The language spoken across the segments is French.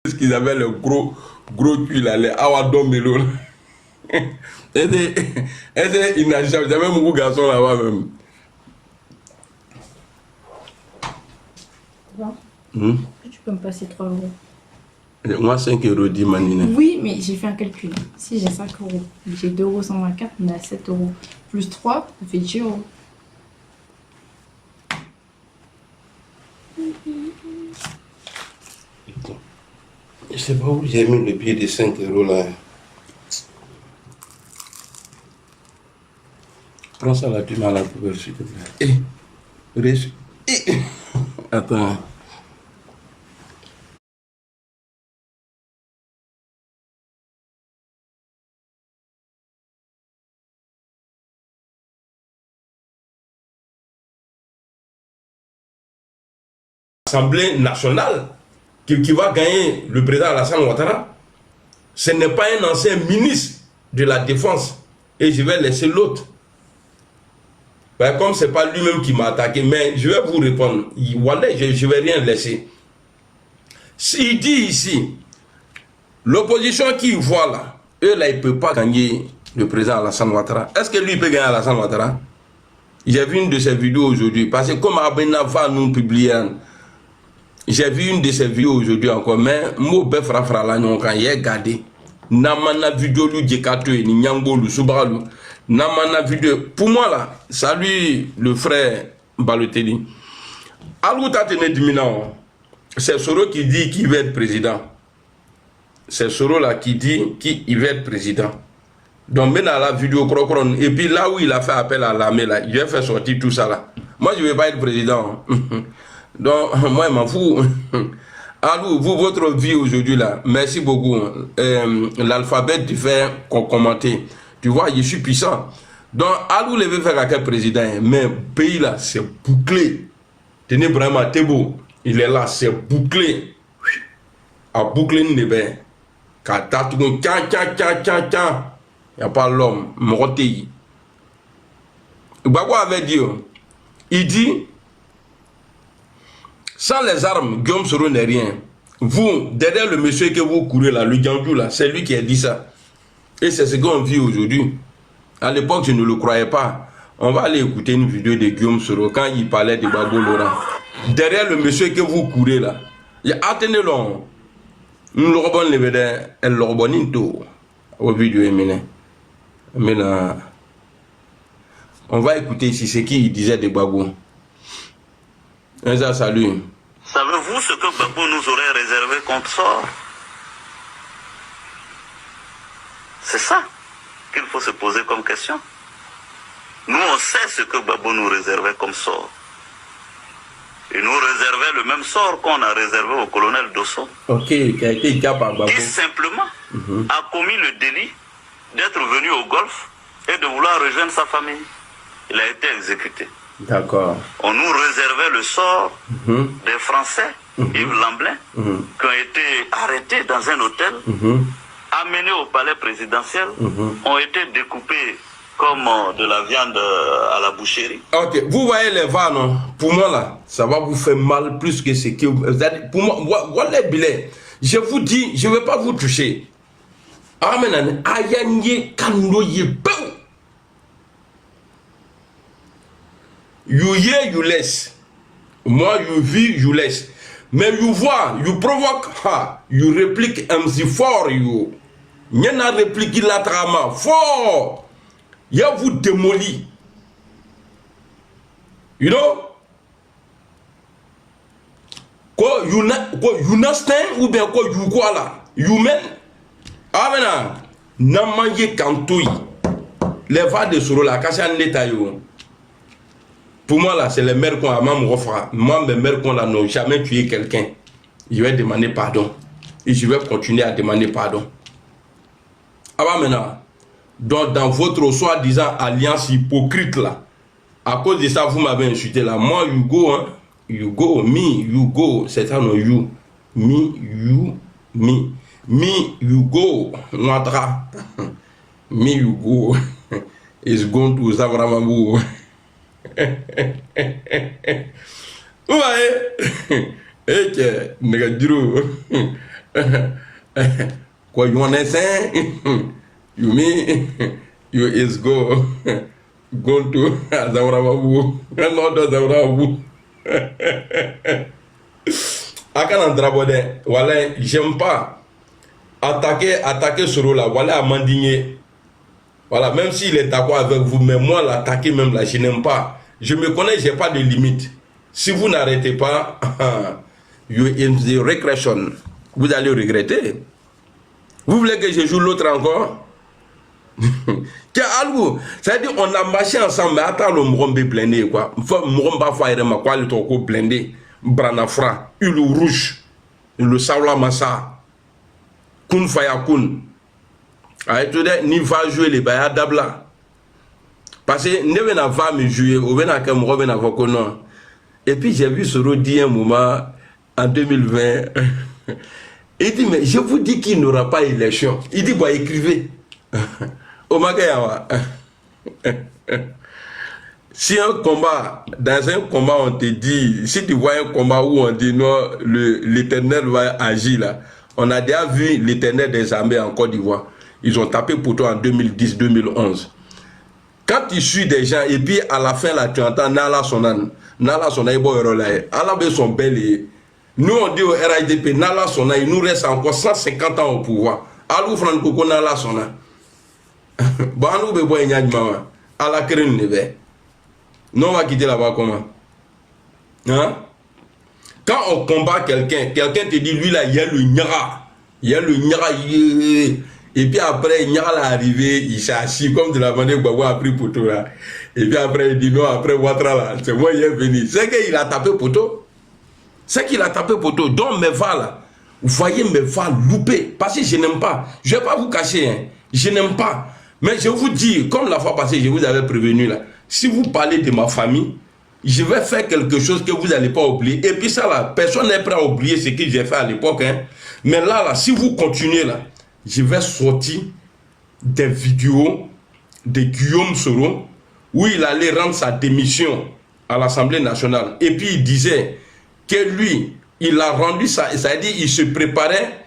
ce qu'ils avaient le gros cul là, les awadomelo. C'était inachevé. J'avais beaucoup de garçons là-bas même. Tu peux me passer 3 euros. Moi, 5 euros, dit Manine. Oui, mais j'ai fait un calcul. Si j'ai 5 euros, j'ai 2,124 €, on est à 7 euros. Plus 3, ça fait 10 euros. Je sais pas où j'ai mis le billet de 5 euros là. Prends ça là, tu m'as la poubelle, s'il te plaît. Attends. L'Assemblée nationale qui va gagner le président Alassane Ouattara, ce n'est pas un ancien ministre de la Défense. Et je vais laisser l'autre. Ben, comme ce n'est pas lui-même qui m'a attaqué, mais je vais vous répondre. Voilà, je ne vais rien laisser. S'il dit ici, l'opposition qui voit là, eux là, ils ne peuvent pas gagner le président Alassane Ouattara. Est-ce que lui peut gagner Alassane Ouattara? J'ai vu une de ses vidéos aujourd'hui, parce que comme Abena va nous publier, j'ai vu une de ces vidéos aujourd'hui encore, mais moi, je vais faire la nuit quand il est gardé. Namana vidéo lui djekato ni nyangolu subalu. Namana vidéo. Pour moi là, salut le frère Balotelli. Alouta tene diminant. C'est Soro qui dit qu'il va être président. C'est Soro là qui dit qu'il va être président. Donc maintenant la vidéo crocron. Et puis là où il a fait appel à l'armée là, il va faire sortir tout ça là. Moi je ne vais pas être président. Donc, moi, je m'en fous. Alors, vous, votre vie aujourd'hui, là, merci beaucoup. L'alphabet, tu fais commenter. Tu vois, je suis puissant. Donc, Alou, il veut faire à quel président? Mais le pays, là, c'est bouclé. Tenez vraiment, t'es beau. Il est là, c'est bouclé. À boucler, il est quand t'as tout le monde, il n'y a pas l'homme, Morotei. Bagua avait dit, il dit, sans les armes, Guillaume Soro n'est rien. Vous, derrière le monsieur que vous courez là, le Djandjou là, c'est lui qui a dit ça. Et c'est ce qu'on vit aujourd'hui. À l'époque, je ne le croyais pas. On va aller écouter une vidéo de Guillaume Soro quand il parlait de Babo Laurent. Derrière le monsieur que vous courez là, il y a attendez-le. Nous le vedons, elle le rebonne tout. Au vidéo éminé. Mais là, on va écouter ici ce qu'il disait de Babo. Salut. Savez-vous ce que Gbagbo nous aurait réservé comme sort? C'est ça qu'il faut se poser comme question. Nous, on sait ce que Gbagbo nous réservait comme sort. Il nous réservait le même sort qu'on a réservé au colonel Dosso. Ok, qui a été capable. Qui simplement a commis le délit d'être venu au Golfe et de vouloir rejoindre sa famille. Il a été exécuté. D'accord. On nous réservait le sort des Français, Yves Lamblin, qui ont été arrêtés dans un hôtel, amenés au palais présidentiel, ont été découpés comme de la viande à la boucherie. Ok, vous voyez les vannes, non? Pour moi là, ça va vous faire mal plus que ce que... Pour moi, voilà le bilan. Je vous dis, je ne vais pas vous toucher. Amen. Ayanye kanoye bou. You hear, you laisse. Moi, you vis, you laisse. Mais you vois, you provoque, you réplique MC fort, you. N'y a réplique la trama, fort. Ya vous démolit. You know? Quoi, you understand ou bien quoi, you quoi là? You men? Amena, n'a mangé kantouille. Les va de Soro la casse en l'état, yo. Pour moi, là, c'est les mères qu'on a même refait. Moi, mes mères qu'on a n'ont jamais tué quelqu'un. Je vais demander pardon. Et je vais continuer à demander pardon. Ah bah maintenant, donc dans votre soi-disant alliance hypocrite là, à cause de ça, vous m'avez insulté là. Moi, you go, hein. You go, me, you go. C'est ça, non, you. Me, you, me. Me, you go. Ouattara. Me, you go. It's going to Savramabou. Ouais, et que Negadiro, Quoi, you understand? You mean you is go to Zamrababu, not Zamrababu. Akan Andrabode, voilà, j'aime pas attaquer ce rôle-là, voilà, à m'indigner. Voilà, même s'il est d'accord avec vous, mais moi, l'attaquer même là, je n'aime pas. Je me connais, j'ai pas de limite. Si vous n'arrêtez pas, you in the regression, vous allez regretter. Vous voulez que je joue l'autre encore? C'est-à-dire, on a marché ensemble, mais attends, le Mrombe blindé, quoi. Mromba Fairema, quoi, le toko blindé, Branafra, Ulu Rouge, le Saoula Massa, Kun Fayakun. Ni va jouer les Baya Dabla. Parce que ne venez pas me jouer, ou venez à Cameroun, venez à Vokonon. Et puis j'ai vu ce Rodi un moment en 2020. Il dit, mais je vous dis qu'il n'y aura pas élection. Il dit, bah écrivez. Au Magayawa. Si un combat, dans un combat, on te dit, si tu vois un combat où on dit non, l'Éternel va agir là, on a déjà vu l'Éternel des armées en Côte d'Ivoire. Ils ont tapé pour toi en 2010-2011. Quand tu suis des gens, et puis à la fin là, tu entends Nala Sonan, il a son bel. Nous on dit au RIDP, Nala Sonan, il nous reste encore 150 ans au pouvoir. Alou Franco Nala Sonan. Bon, nous bebo enyadima, à la crème neve. Non, on va quitter là-bas comment? Hein? Quand on combat quelqu'un te dit, lui là, il y a le Nyara. Il y a le Nyara. Et puis après, Nyara est arrivé, il s'est assis comme de la manière que Gbagbo a pris poteau là. Et puis après, il dit non, après Ouattara là, c'est moi qui est venu. C'est qu'il a tapé poteau. C'est qu'il a tapé poteau. Donc mes va là, vous voyez mes va louper. Parce que je n'aime pas. Je ne vais pas vous cacher, hein. Je n'aime pas. Mais je vous dis, comme la fois passée, je vous avais prévenu là, si vous parlez de ma famille, je vais faire quelque chose que vous n'allez pas oublier. Et puis ça là, personne n'est prêt à oublier ce que j'ai fait à l'époque. Hein. Mais là, si vous continuez là, je vais sortir des vidéos de Guillaume Soro où il allait rendre sa démission à l'Assemblée nationale. Et puis il disait que lui, il a rendu ça, c'est-à-dire il se préparait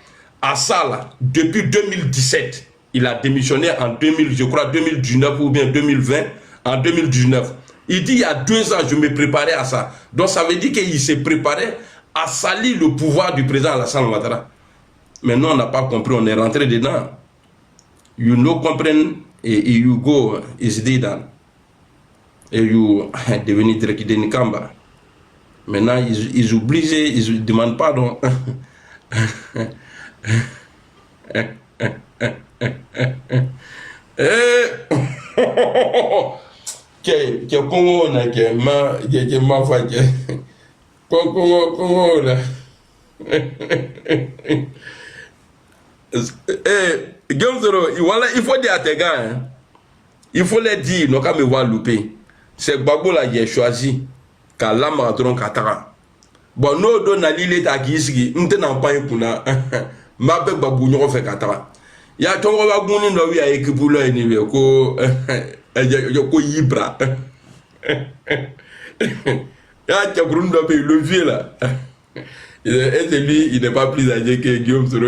à ça là, depuis 2017. Il a démissionné en 2000, je crois 2019 ou bien 2020, en 2019. Il dit il y a 2 ans, je me préparais à ça. Donc ça veut dire qu'il s'est préparé à salir le pouvoir du président Alassane Ouattara. Mais nous, on n'a pas compris, on est rentré dedans. You know, comprennent, et you go, is done. Et you devenir direct de Nikamba. Maintenant, ils obligent, ils demandent pardon. Que Congo na que ma fa que Congo là. Voilà, il faut dire à tes gars, hein, il faut les dire, non qu'à me voir louper. C'est Gbagbo là qui a choisi qu'à la marathon katara. Bon, nous donnons l'île à qui ici, nous n'avons pas un kuna. Ma belle Gbagbo nous fait katara. Il y a ton Gbagbo nous nous a écrit pour le niveau ko yibra. Il y a un groupe de le vieux là. Et c'est lui, il n'est pas plus âgé que Guillaume Soro.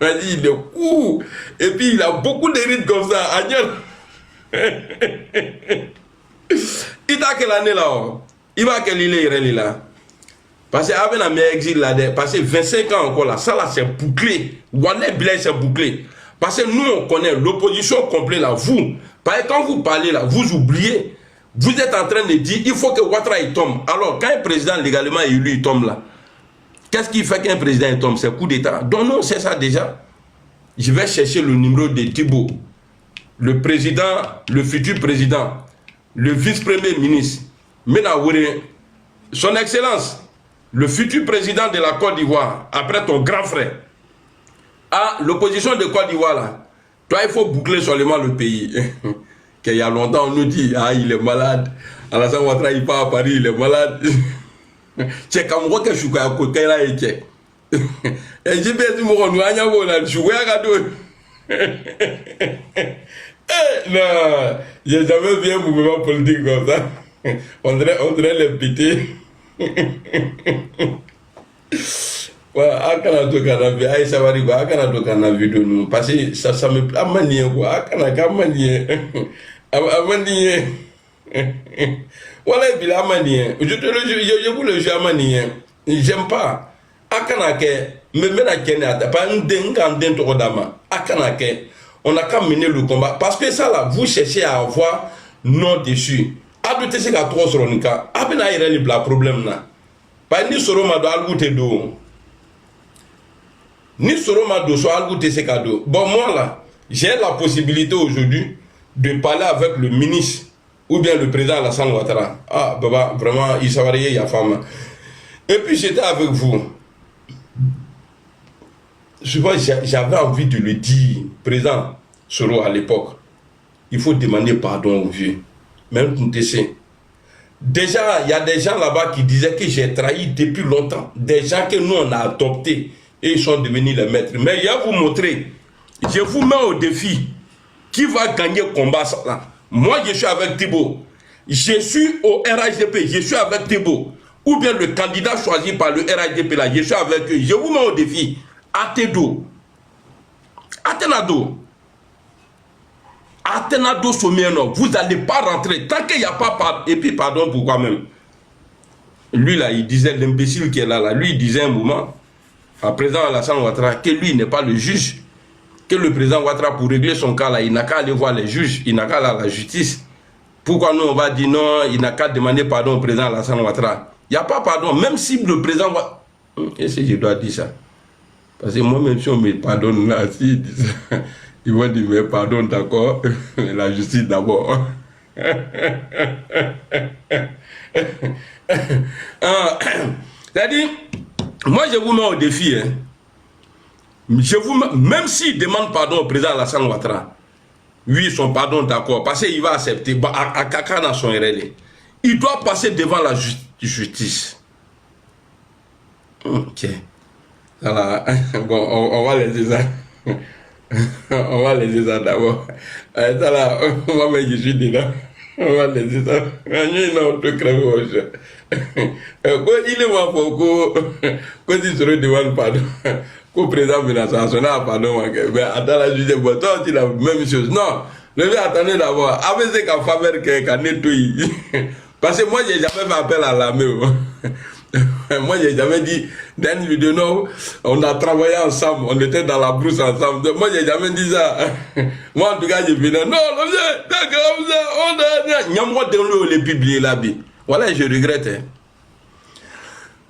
Il est court. Et puis il a beaucoup de rites comme ça. Agnel. Il a quelle année là? Il va quelle île est là? Parce qu'avec la meilleure exil là, parce que 25 ans encore là, ça là c'est bouclé. Wallet Blaise c'est bouclé. Parce que nous on connaît l'opposition complète là. Vous, parce que quand vous parlez là, vous oubliez. Vous êtes en train de dire il faut que Ouattara il tombe. Alors quand un président légalement élu il tombe là, qu'est-ce qui fait qu'un président tombe? C'est coup d'État. Donc non, c'est ça déjà. Je vais chercher le numéro de Thibault. Le président, le futur président, le vice-premier ministre, Menaoure, son excellence, le futur président de la Côte d'Ivoire, après ton grand frère. Ah, l'opposition de Côte d'Ivoire là, toi il faut boucler seulement le pays. Qu'il y a longtemps on nous dit, ah il est malade, Alassane Ouattara il part à Paris, il est malade. C'est comme moi que je suis à côté là et que et j'ai bien dit mon nous anya voilà je suis à gado. Non, j'ai jamais vu un mouvement politique comme ça. On dirait les péter. Ouais, à Canada, Canada, à Savary, à Canada, Canada, vidéo, parce que ça me plaît à manier, quoi, à Canada, manier, à manier. Voilà, il a manier. Je te le jure, je vous le jure à manier. J'aime pas. À Canada, me mène à Kenya, pas un dingue en dama. À Canada, on n'a qu'à mener le combat. Parce que ça, là, vous cherchez à avoir non dessus. À tout ce qu'à trois sur le cas, à peine à y aller, le problème là. Pas ni sur le mado, à l'outé d'eau. Ni Soroma Dosso Algoute ses cadeaux. Bon, moi là, j'ai la possibilité aujourd'hui de parler avec le ministre ou bien le président Alassane Ouattara. Ah, Baba, vraiment, il savait il y a femme. Et puis j'étais avec vous. Je vois, j'avais envie de le dire, président Soro à l'époque. Il faut demander pardon aux vieux. Même Koutessé. Déjà, il y a des gens là-bas qui disaient que j'ai trahi depuis longtemps. Des gens que nous on a adoptés. Et ils sont devenus les maîtres. Mais je vais vous montrer. Je vous mets au défi. Qui va gagner le combat là? Moi, je suis avec Thibault. Je suis au RHDP. Je suis avec Thibault. Ou bien le candidat choisi par le RHDP là. Je suis avec eux. Je vous mets au défi. Atedo. Atenado. Atenado Somieno. Vous n'allez pas rentrer. Tant qu'il n'y a pas... Et puis, pardon, pourquoi même? Lui là, il disait, l'imbécile qui est là, lui, il disait un moment... à président Alassane Ouattara, que lui n'est pas le juge, que le président Ouattara, pour régler son cas là, il n'a qu'à aller voir les juges, il n'a qu'à aller à la justice. Pourquoi nous on va dire non, il n'a qu'à demander pardon au président Alassane Ouattara? Il n'y a pas pardon, même si le président Ouattara... Est-ce que je dois dire ça? Parce que moi-même si on me pardonne là, si, ils vont dire mais pardon d'accord, la justice d'abord. C'est-à-dire, moi, je vous mets au défi. Hein. Même s'il demande pardon au président Alassane Ouattara, oui, son pardon, d'accord, parce qu'il va accepter. À Kaka dans son RL, il doit passer devant la justice. Ok. Voilà. Bon, on va laisser ça. On va laisser ça d'abord. Ça là, on va mettre je suis dedans. On va laisser ça. Non, te crève au jeu. Il est mort pour qu'on dise sur le devant pardon. Qu'au président menaçant, pardon. Mais attends la juge, toi, tu la même chose. Non, le gars, attendez d'abord. Avec ce qu'a fait qu'un nettoyé. Parce que moi, j'ai jamais fait appel à l'armée. Moi, j'ai jamais dit, dans une vidéo, non, on a travaillé ensemble, on était dans la brousse ensemble. Moi, j'ai jamais dit ça. Moi, en tout cas, j'ai vu, non, on a les publié là-bas. Voilà, je regrette. Hein.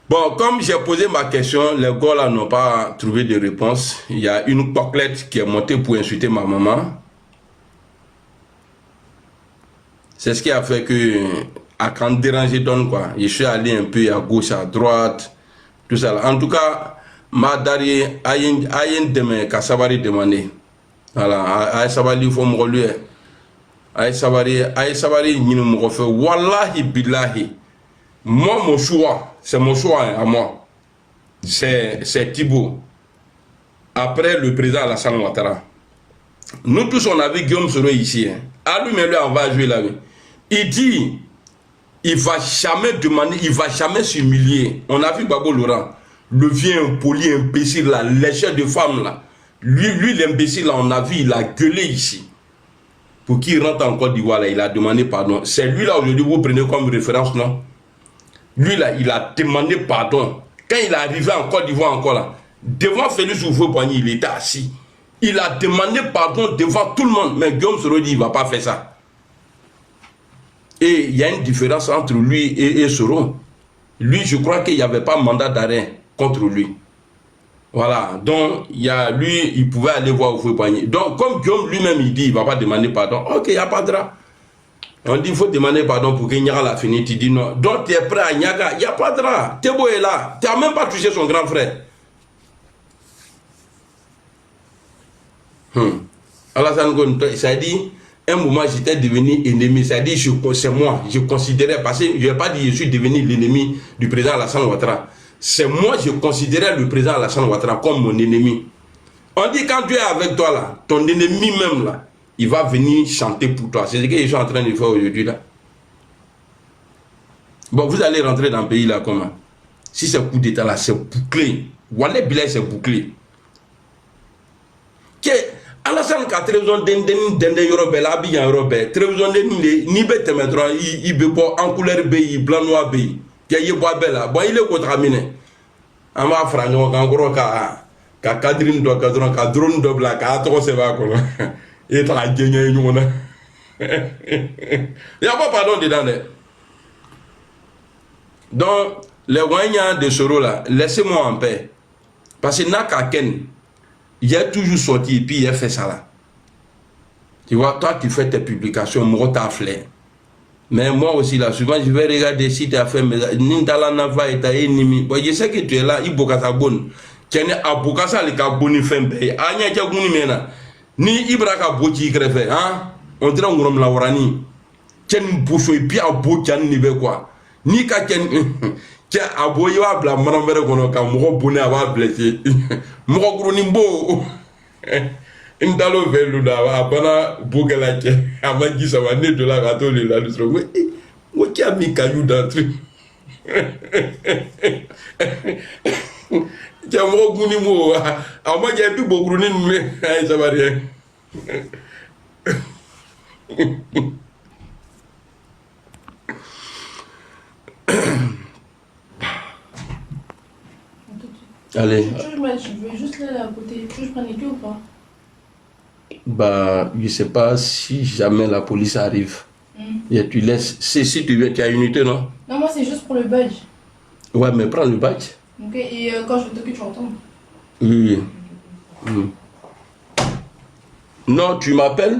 Bon, comme j'ai posé ma question, les gars là n'ont pas trouvé de réponse. Il y a une coquelette qui est montée pour insulter ma maman. C'est ce qui a fait que, à quand déranger donne quoi, je suis allé un peu à gauche, à droite, tout ça. En tout cas, ma dari ayen deme ka sabari demandé. Voilà, ay sabari faut me reluer. Ay sabari ni me refait. Wallahi billahi. Moi mon choix, c'est mon choix hein, à moi. C'est Thibault. Après le président Alassane Ouattara. Nous tous on avait Guillaume Soro ici. Hein. À lui mais lui on va jouer la vie. Il dit il va jamais demander, il va jamais s'humilier. On a vu Babo Laurent, le vieux impoli, imbécile là, lécher de femme là. Lui l'imbécile là, on a vu, il a gueulé ici. Pour qu'il rentre en Côte d'Ivoire là, il a demandé pardon. C'est lui là aujourd'hui, vous prenez comme référence, non? Lui là, il a demandé pardon. Quand il est arrivé en Côte d'Ivoire encore là, devant Félix Houphouët-Boigny, il était assis. Il a demandé pardon devant tout le monde. Mais Guillaume Soro dit, il ne va pas faire ça. Et il y a une différence entre lui et Soro. Lui, je crois qu'il n'y avait pas mandat d'arrêt contre lui. Voilà. Donc, lui, il pouvait aller voir Houphouët-Boigny. Donc, comme Guillaume lui-même, il dit, il ne va pas demander pardon. Ok, il n'y a pas de drap. On dit, il faut demander pardon pour qu'il Niaga la finisse. Tu dis non. Donc, tu es prêt à Niaga. Il n'y a pas de drap. Tebo est là. Tu n'as même pas touché son grand frère. Alassane Ouattara, ça dit, un moment j'étais devenu ennemi, ça dit c'est moi, je considérais, parce que je n'ai pas dit je suis devenu l'ennemi du président Alassane Ouattara. C'est moi, je considérais le président Alassane Ouattara comme mon ennemi. On dit quand tu es avec toi là, ton ennemi même là, il va venir chanter pour toi. C'est ce que je suis en train de faire aujourd'hui là. Bon, vous allez rentrer dans le pays là comment? Si c'est coup d'état là, c'est bouclé. Wallet Bilay c'est bouclé. Que Alassane ka télévision dende Europe la bi en Europe télévision de ni be temetron il be bo en couleur be blanc noir be que y bois bella bon il est contaminé ama franyo kan gros ka cadrine do ka drone do black ka to se va ko et tra gagner ñu na y a pas pardon dedans. Donc les Wanyans de Soro là, laissez-moi en paix. Parce que Nakaken, il a toujours sorti et puis il a fait ça là. Tu vois, toi tu fais tes publications, moi t'as flé. Mais moi aussi là, souvent je vais regarder si tu as fait mes... Nindala Nava et ta ennemi. Bon, je sais que tu es là, il faut que ça bonne. Tu es à Bokassa, les caboni fin paye. Anya Tiagouni mena. Ni Ibraka Boti greffe, hein? On dirait un grom la warani. Tu es une bouche et puis à Botian nive quoi. Ni Kaken. Tiens, à Boya, bla, madame Beregono, quand mon bonnet va blesser. Mon gros nimbo. Indalo veluda abana bugalache amaji sawane de la gato le la lustro wo ki ami kayu d'entrée ja mo guni mo amaji bi bogru ni me ay sabari allez Je vais juste là à côté. Tu veux que je prenne les clés ou pas? Bah, je sais pas si jamais la police arrive. Et tu laisses. Si tu veux, tu as une unité, non? Non, moi c'est juste pour le badge. Ouais, mais prends le badge. Ok, et quand je vais toquer, tu entends? Oui. Non, tu m'appelles?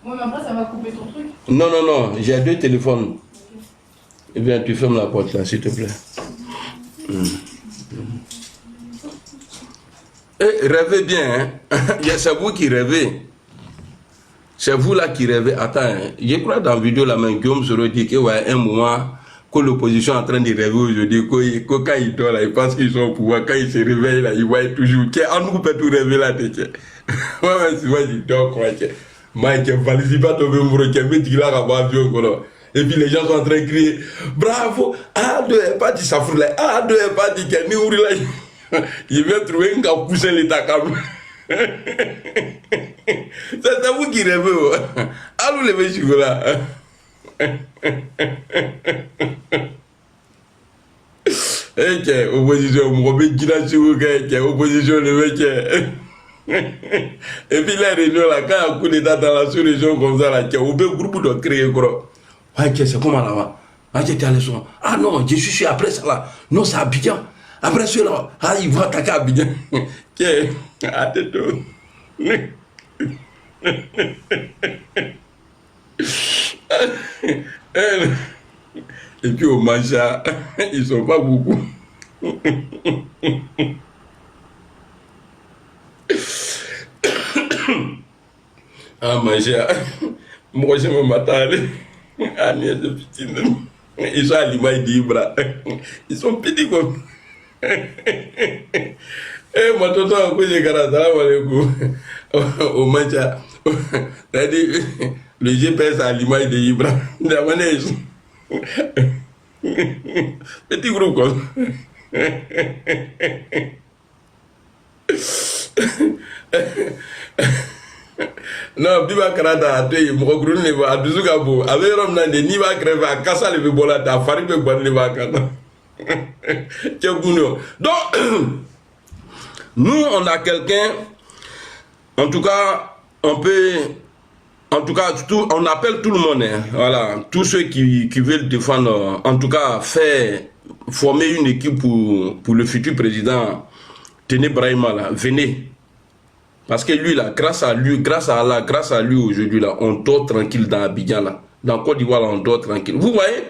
Ouais, mais après ça va couper ton truc. Non, non, non, j'ai 2 téléphones. Okay. Eh bien, tu fermes la porte là, s'il te plaît. Eh, rêvez bien, hein? C'est vous qui rêvez. C'est vous là qui rêvez. Attends, hein? Je crois dans la vidéo là, même Guillaume se dit qu'il y a un moment que l'opposition est en train de rêver aujourd'hui, que quand ils dorment là, ils pensent qu'ils sont au pouvoir. Quand ils se réveillent là, ils voient toujours. On nous peut tout rêver là. Moi, je dors quoi. Moi, je valise pas tomber au mur, je me dis là, et puis les gens sont en train de crier bravo, A2 est pas dit ça fout là, A2 est pas dit qu'il y a ni là. Il vient trouver un gars pousser l'état comme c'est vous qui rêvez. Allô les messieurs là. Et que opposition, mon bébé qui l'a sur que opposition le mec. Et puis la réunion là, quand il y a un coup d'état dans la sous-région comme ça là, il y a un groupe de créer quoi. Ouais, c'est comment là-bas? Ah, j'étais à leçon. Ah non, je suis après ça là. Non, c'est Abidjan. Après cela, ah, ils vont attaquer Abidjan. Tiens, attends. Et puis au Mancha, ils sont pas beaucoup. Ah, Mancha, moi je me m'attends. Ah, ils sont à l'image d'Ibra. Ils sont petits comme. Eh, moi, tout le temps, j'ai gardé au Mancha. C'est-à-dire, le GPS à l'image d'Ibra. Petit groupe comme. Non, Biba Canada a été mon groupe à Duzugabo. Avec Romnande, ni va crever à Kassa le Bola, à Faribé Bonne Levacana. Donc, nous, on a quelqu'un, en tout cas, on peut, en tout cas, on appelle tout le monde, hein, voilà, tous ceux qui veulent défendre, en tout cas, former une équipe pour le futur président Téné Brahima, là, venez. Parce que lui, là, grâce à lui, grâce à Allah, grâce à lui aujourd'hui, là, on dort tranquille dans Abidjan, là. Dans Côte d'Ivoire, on dort tranquille. Vous voyez,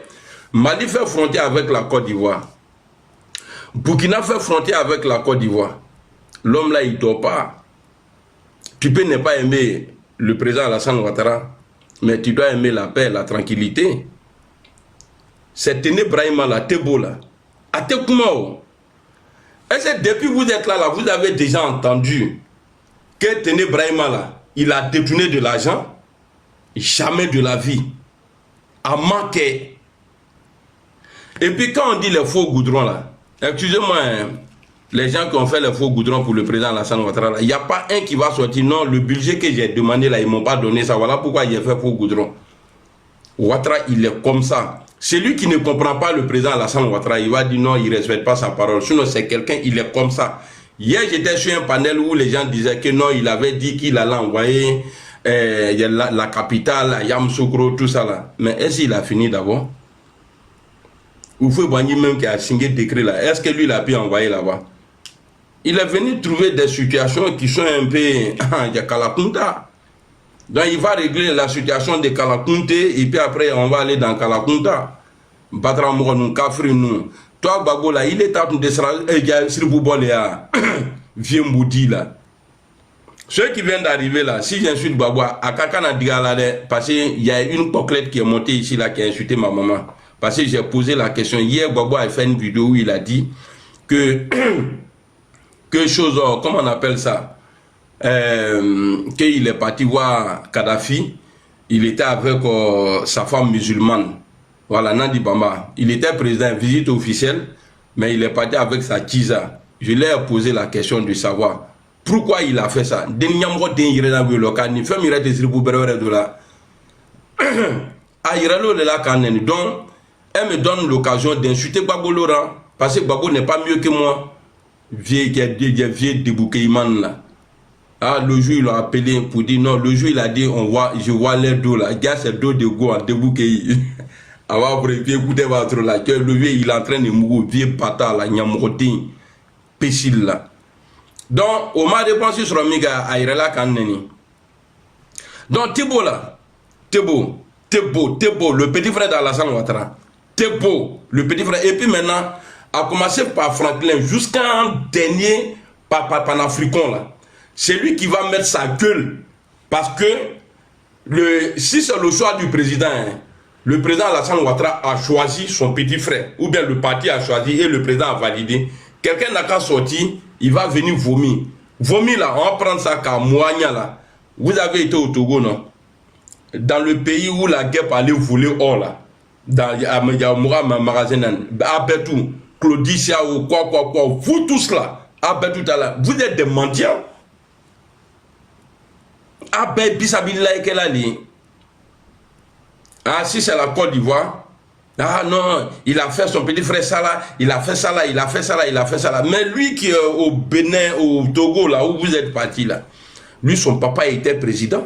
Mali fait frontière avec la Côte d'Ivoire. Burkina fait frontière avec la Côte d'Ivoire. L'homme là, il ne dort pas. Tu peux ne pas aimer le président Alassane Ouattara, mais tu dois aimer la paix, la tranquillité. C'est Téné Brahima là, Tebo là. Atekoumao. Est-ce que depuis vous êtes là, vous avez déjà entendu que Téné Brahima là, il a détourné de l'argent? Jamais de la vie. A manqué. Et puis quand on dit les faux goudrons là, excusez-moi, hein, les gens qui ont fait les faux goudrons pour le président Alassane Ouattara, il n'y a pas un qui va sortir, non, le budget que j'ai demandé là, ils ne m'ont pas donné ça, voilà pourquoi il a fait faux goudron. Ouattara, il est comme ça. Celui qui ne comprend pas le président Alassane Ouattara, il va dire non, il ne respecte pas sa parole. Sinon, c'est quelqu'un, il est comme ça. Hier, j'étais sur un panel où les gens disaient que non, il avait dit qu'il allait envoyer la capitale, à Yamoussoukro, tout ça là. Mais est-ce qu'il a fini d'abord? Oufoué Boigny même qui a signé le décret là, est-ce que lui il a pu envoyer là-bas? Il est venu trouver des situations qui sont un peu... il y a Kalakunta. Donc il va régler la situation de Kalakunte et puis après on va aller dans Kalakunta. Batra Mourounou, Kafri nous. Toi Gbagbo là, il est à Siribouboléa, vieux Moudi là. Ceux qui viennent d'arriver là, si j'insulte Gbagbo, à Kakana Digalade, parce qu'il y a une coquelette qui est montée ici là qui a insulté ma maman. Parce que j'ai posé la question. Hier, Gbagbo a fait une vidéo où il a dit que chose, comment on appelle ça, qu'il est parti voir Kadhafi, il était avec sa femme musulmane, voilà, Nandi Bamba. Il était président, visite officielle, mais il est parti avec sa tisa. Je lui ai posé la question de savoir pourquoi il a fait ça. Donc, elle me donne l'occasion d'insulter Gbagbo Laurent, parce que Gbagbo n'est pas mieux que moi. Vieux débouquéiman là. Ah, le jour il l'a appelé pour dire non, le jour il a dit je vois les dos là, il y a ces dos de go en débouqué. Avant pour écouter votre là, que le vieux il est en train de mourir, vieux bâtard là, nyamrotin, pécile là. Donc, on m'a dépensé sur Miga à Irela Kaneni. Donc, Tebo là, Tebo, le petit frère d'Alassane Ouattara. Tebo, le petit frère. Et puis maintenant, a commencé par Franklin jusqu'à un dernier panafricain là. C'est lui qui va mettre sa gueule. Parce que si c'est le choix du président, le président Alassane Ouattara a choisi son petit frère. Ou bien le parti a choisi et le président a validé. Quelqu'un n'a qu'à sortir, il va venir vomir. Vomir là, on va prendre ça comme Moagna là. Vous avez été au Togo, non? Dans le pays où la guerre allait voler or là. Dans Yamoura magasin, Abetou, Claudicia ou quoi, vous tous là, Abetou là, vous êtes des mendiants. Abed Bisabila et Kelali. Ah, si c'est la Côte d'Ivoire, ah non, il a fait son petit frère ça là, il a fait ça là, il a fait ça là, il a fait ça là. Mais lui qui est au Bénin, au Togo là, où vous êtes parti là, lui son papa était président.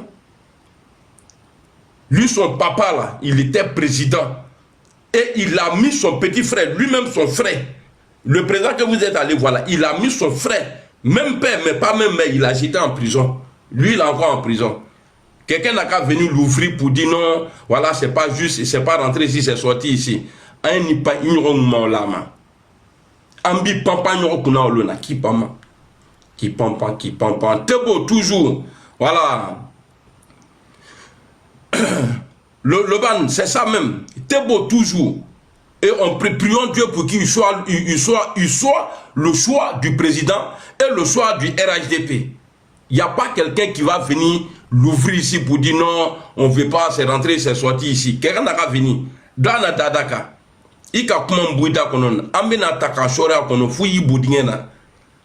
Lui son papa là, il était président. Et il a mis son petit frère, lui-même son frère. Le président que vous êtes allé voir là, il a mis son frère, même père, mais pas même mère, il a jeté en prison. Lui, il est encore en prison. Quelqu'un n'a qu'à venir l'ouvrir pour dire non, voilà, c'est pas juste, c'est pas rentré ici, c'est sorti ici. Un n'y pas ignorant lama. Ambi pampa n'yokuna olona, qui pampa. Tebo toujours, voilà. Le ban, c'est ça même. Tebo toujours. Et on prions Dieu pour qu'il soit le choix du président et le choix du RHDP. Il n'y a pas quelqu'un qui va venir l'ouvrir ici pour dire non, on ne veut pas, c'est rentré, c'est sorti ici. Quelqu'un n'a qu'à venir. Dans la Dadaka, il y a comment bouida konon, amena taka shora konon, fouyi boudingena.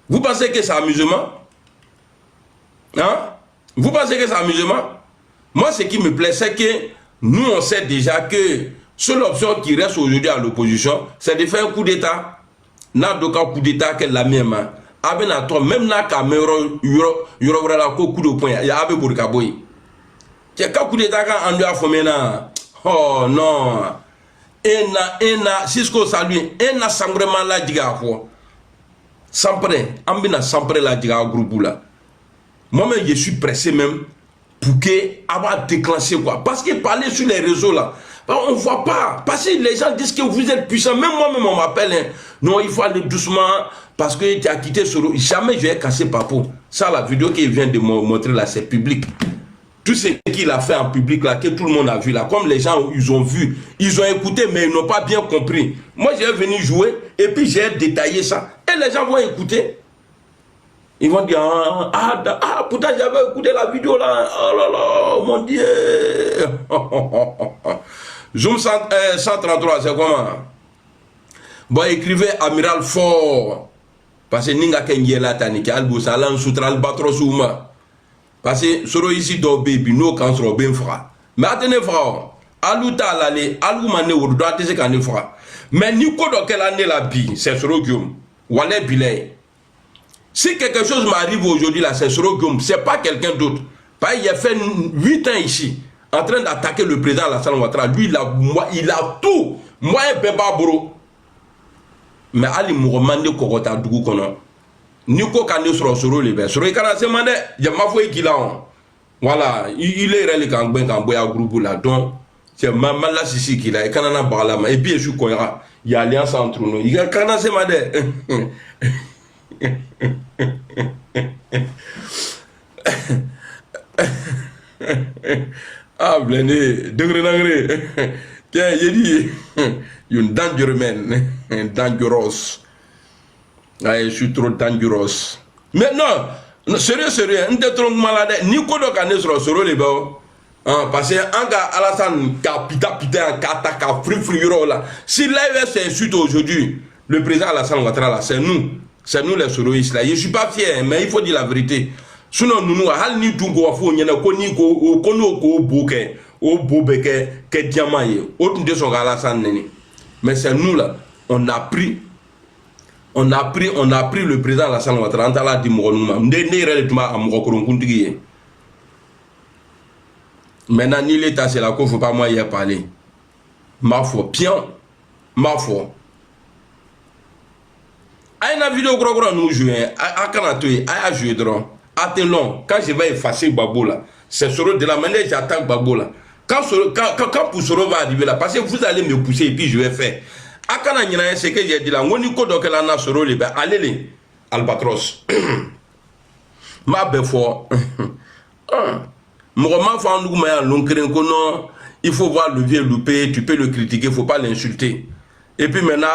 Vous pensez que c'est amusement? Hein? Vous pensez que c'est amusement? Moi, ce qui me plaît, c'est que nous, on sait déjà que seule option qui reste aujourd'hui à l'opposition, c'est de faire un coup d'État. N'a d'aucun coup d'État que la même. Même na caméra yoro la coup de poing il y a pour kaboy c'est coup d'état quand on lui a formé na oh non ena Cisco salue ena sangrement la diga fo sampre ambina sampre la diga groupe là moi-même je suis pressé même pour que avoir déclenché quoi parce que parler sur les réseaux là on voit pas parce que les gens disent que vous êtes puissant même moi-même on m'appelle hein. Non il faut aller doucement parce que tu as quitté Soro. Jamais je vais casser Papo. Ça, la vidéo qu'il vient de me montrer là, c'est public. Tout ce qu'il a fait en public là, que tout le monde a vu là, comme les gens, ils ont vu, ils ont écouté, mais ils n'ont pas bien compris. Moi, j'ai venu jouer et puis j'ai détaillé ça. Et les gens vont écouter. Ils vont dire, pourtant j'avais écouté la vidéo là. Oh là là, mon Dieu. Zoom 133, c'est comment? Bon, écrivez Amiral Fort. Parce que Ninga Kenyela Taniki, Albosalan, Soutral Batrosouma. Parce que Soro ici, Dobé, Bino, Kansro, Benfra. Mais attendez, frère, Alouta l'allée, Aloumane, ou doit te se fera. Mais Nico, dans quelle année la bi, c'est Soro Guillaume. Wallet Bilay. Si quelque chose m'arrive aujourd'hui là, c'est Soro Guillaume, c'est pas quelqu'un d'autre. Il a fait 8 ans ici, en train d'attaquer le président Alassane Ouattara. Lui, il a tout. Moi, un peu bro. Mais Ali Mouromande Kokota Dougou Kono. Nico Kane Soro Libé. Soro Ikana Semane, il y a ma foi qui l'a. Voilà, il est réel quand ben quand boya groupe là. Donc, c'est maman là ici qui l'a. Et Kanana Balama. Et puis, je suis Koyra. Il y a alliance entre nous. Il y a Kana Semane. Ah, blendé, degré. Tiens, il dit, une dangereux man, dangerous. Ah, je suis trop dangerous. Mais non, sérieux, on est trop malade. Ni quoi donc on est sur le solo les gars. Parce que un gars Alassane pita kata free là. Si l'AES insulte aujourd'hui le président Alassane Ouattara là, c'est nous les soloistes là. Je suis pas fier, mais il faut dire la vérité. Sinon nous hal ni tungo fo nyana ko ni ko kono ko boke o bobeke ke diamant ye autre de son Alassane neni. Mais c'est nous là, on a pris le président Alassane Ouattara en tala di mo numa ndé rele tuma am ko ko kuntigi ye. Maintenant ni l'état c'est là qu'il faut pas moi y parler. Ma foi pion, ma foi. Aïe la vidéo gros nous jouer à Kanatoui à jouer drôle. Attends, quand je vais effacer Gbagbo là, c'est sur de la manière j'attaque Gbagbo là. Quand Poussoro va arriver là, parce que vous allez me pousser et puis je vais faire. Akana Nina, c'est que j'ai dit là, on y co donc la Nasoro les allez les Albatros. Ma belle foi. Il faut voir le vieux loupé, tu peux le critiquer, il ne faut pas l'insulter. Et puis maintenant,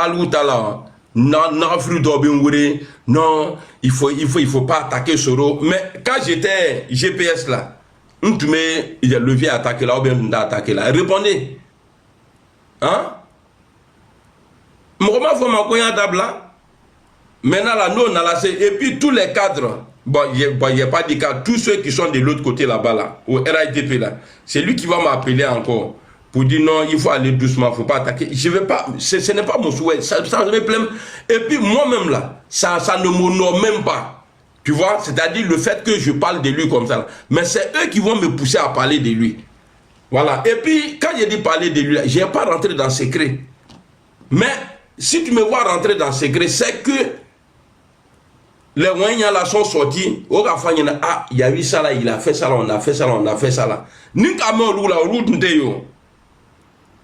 non, il faut pas attaquer Soro. Mais quand j'étais GPS là, il y a le levier attaqué là, ou bien attaqué là. Répondez. Hein? Maintenant là, nous on a laissé. Et puis tous les cadres. Bon, il n'y a pas de cas. Tous ceux qui sont de l'autre côté là-bas, là, au RITP, là, c'est lui qui va m'appeler encore pour dire non, il faut aller doucement, il ne faut pas attaquer. Je vais pas, ce n'est pas mon souhait. Ça me plaît. Et puis moi-même, là, ça ne m'honore même pas. Tu vois, c'est-à-dire le fait que je parle de lui comme ça. Là. Mais c'est eux qui vont me pousser à parler de lui. Voilà. Et puis, quand j'ai dit parler de lui, je n'ai pas rentré dans le secret. Mais si tu me vois rentrer dans le secret, c'est que les moyens là sont sortis. Ah, il y a eu ça là, il a fait ça là, on a fait ça là, on a fait ça là. Ninka me là,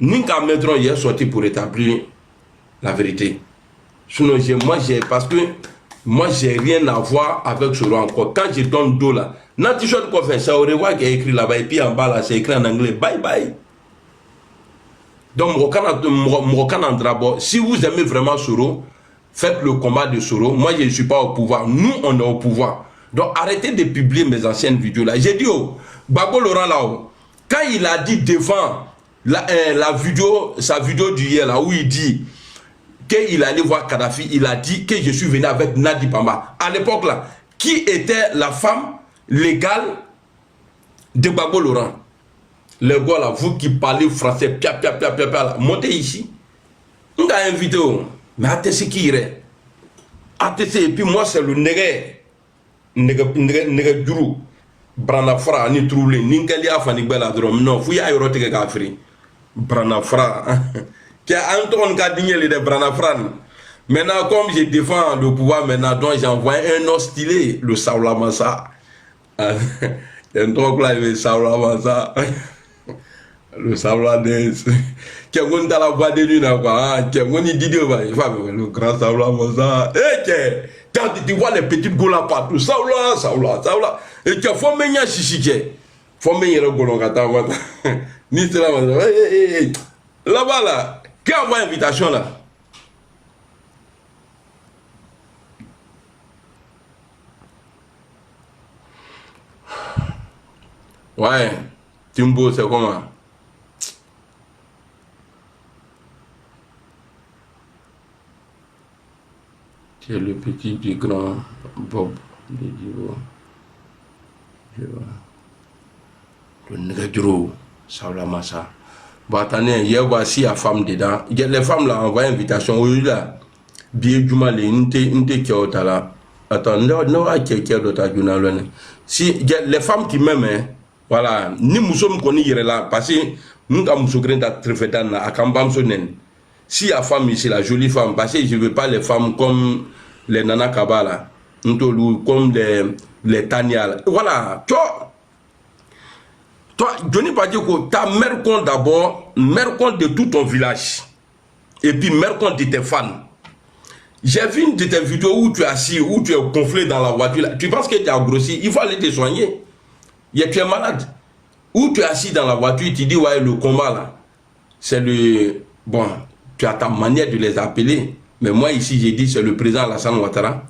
Ninka Medron est sorti pour établir la vérité. Sinon, parce que moi, j'ai rien à voir avec ce roi encore. Quand je donne dos là, dans t-shirt qu'on fait, ça aurait voir qu'il y a écrit là-bas, et puis en bas là, c'est écrit en anglais, bye bye. Donc, si vous aimez vraiment Soro, faites le combat de Soro. Moi, je ne suis pas au pouvoir. Nous, on est au pouvoir. Donc, arrêtez de publier mes anciennes vidéos là. J'ai dit, Gbagbo Laurent là-haut, quand il a dit devant sa vidéo d'hier là, où il dit qu'il allait voir Kadhafi, il a dit que je suis venu avec Nadi Pamba. À l'époque là, qui était la femme légale de Gbagbo Laurent? Les gars là, vous qui parlez français, montez ici. On a invité, mais attendez ce qui irait. Attendez, et puis moi c'est le nègre duru. Branafra, ni troublé, ni qu'elle a fait belle adrome. Non, vous y avez roté que Afri. Branafra. Qui a un ton gardien de Branafra. Maintenant, comme je défends le pouvoir, maintenant, donc j'envoie un autre stylé, le Saoula Massa. Un truc là, le Saoula Massa. Le Saoula Dance. Qui a monté la voix de l'une, qui a monté le grand Saoula Massa. Et quand tu vois les petites goulas partout, Saoula. Et tu as formé un chichiché. Formé un golongata. Ni cela, là-bas, là, qui a envoyé invitation là? Ouais, Timbo, c'est comment? C'est le petit du grand Bob de Divo. Le Negro, Saulamassa. Bon, attendez, hier, voici la femme dedans. Les femmes là envoient invitation. Oui, là. Bien, Jumale, une là. Attends, si les femmes qui m'aiment, hein, voilà, ni nous sommes connus là, parce que nous avons si la femme ici, la jolie femme, parce que je ne veux pas les femmes comme les Nana Kabala, comme les Tania. Voilà, toi, je n'ai pas dit que ta mère compte d'abord, mère compte de tout ton village, et puis mère compte de tes fans. J'ai vu une de tes vidéos où tu es assis, où tu es gonflé dans la voiture. Là. Tu penses que tu as grossi, il faut aller te soigner. Tu es malade. Où tu es assis dans la voiture, tu dis, ouais, le combat là, c'est le... Bon, tu as ta manière de les appeler. Mais moi ici, j'ai dit, c'est le président Alassane Ouattara.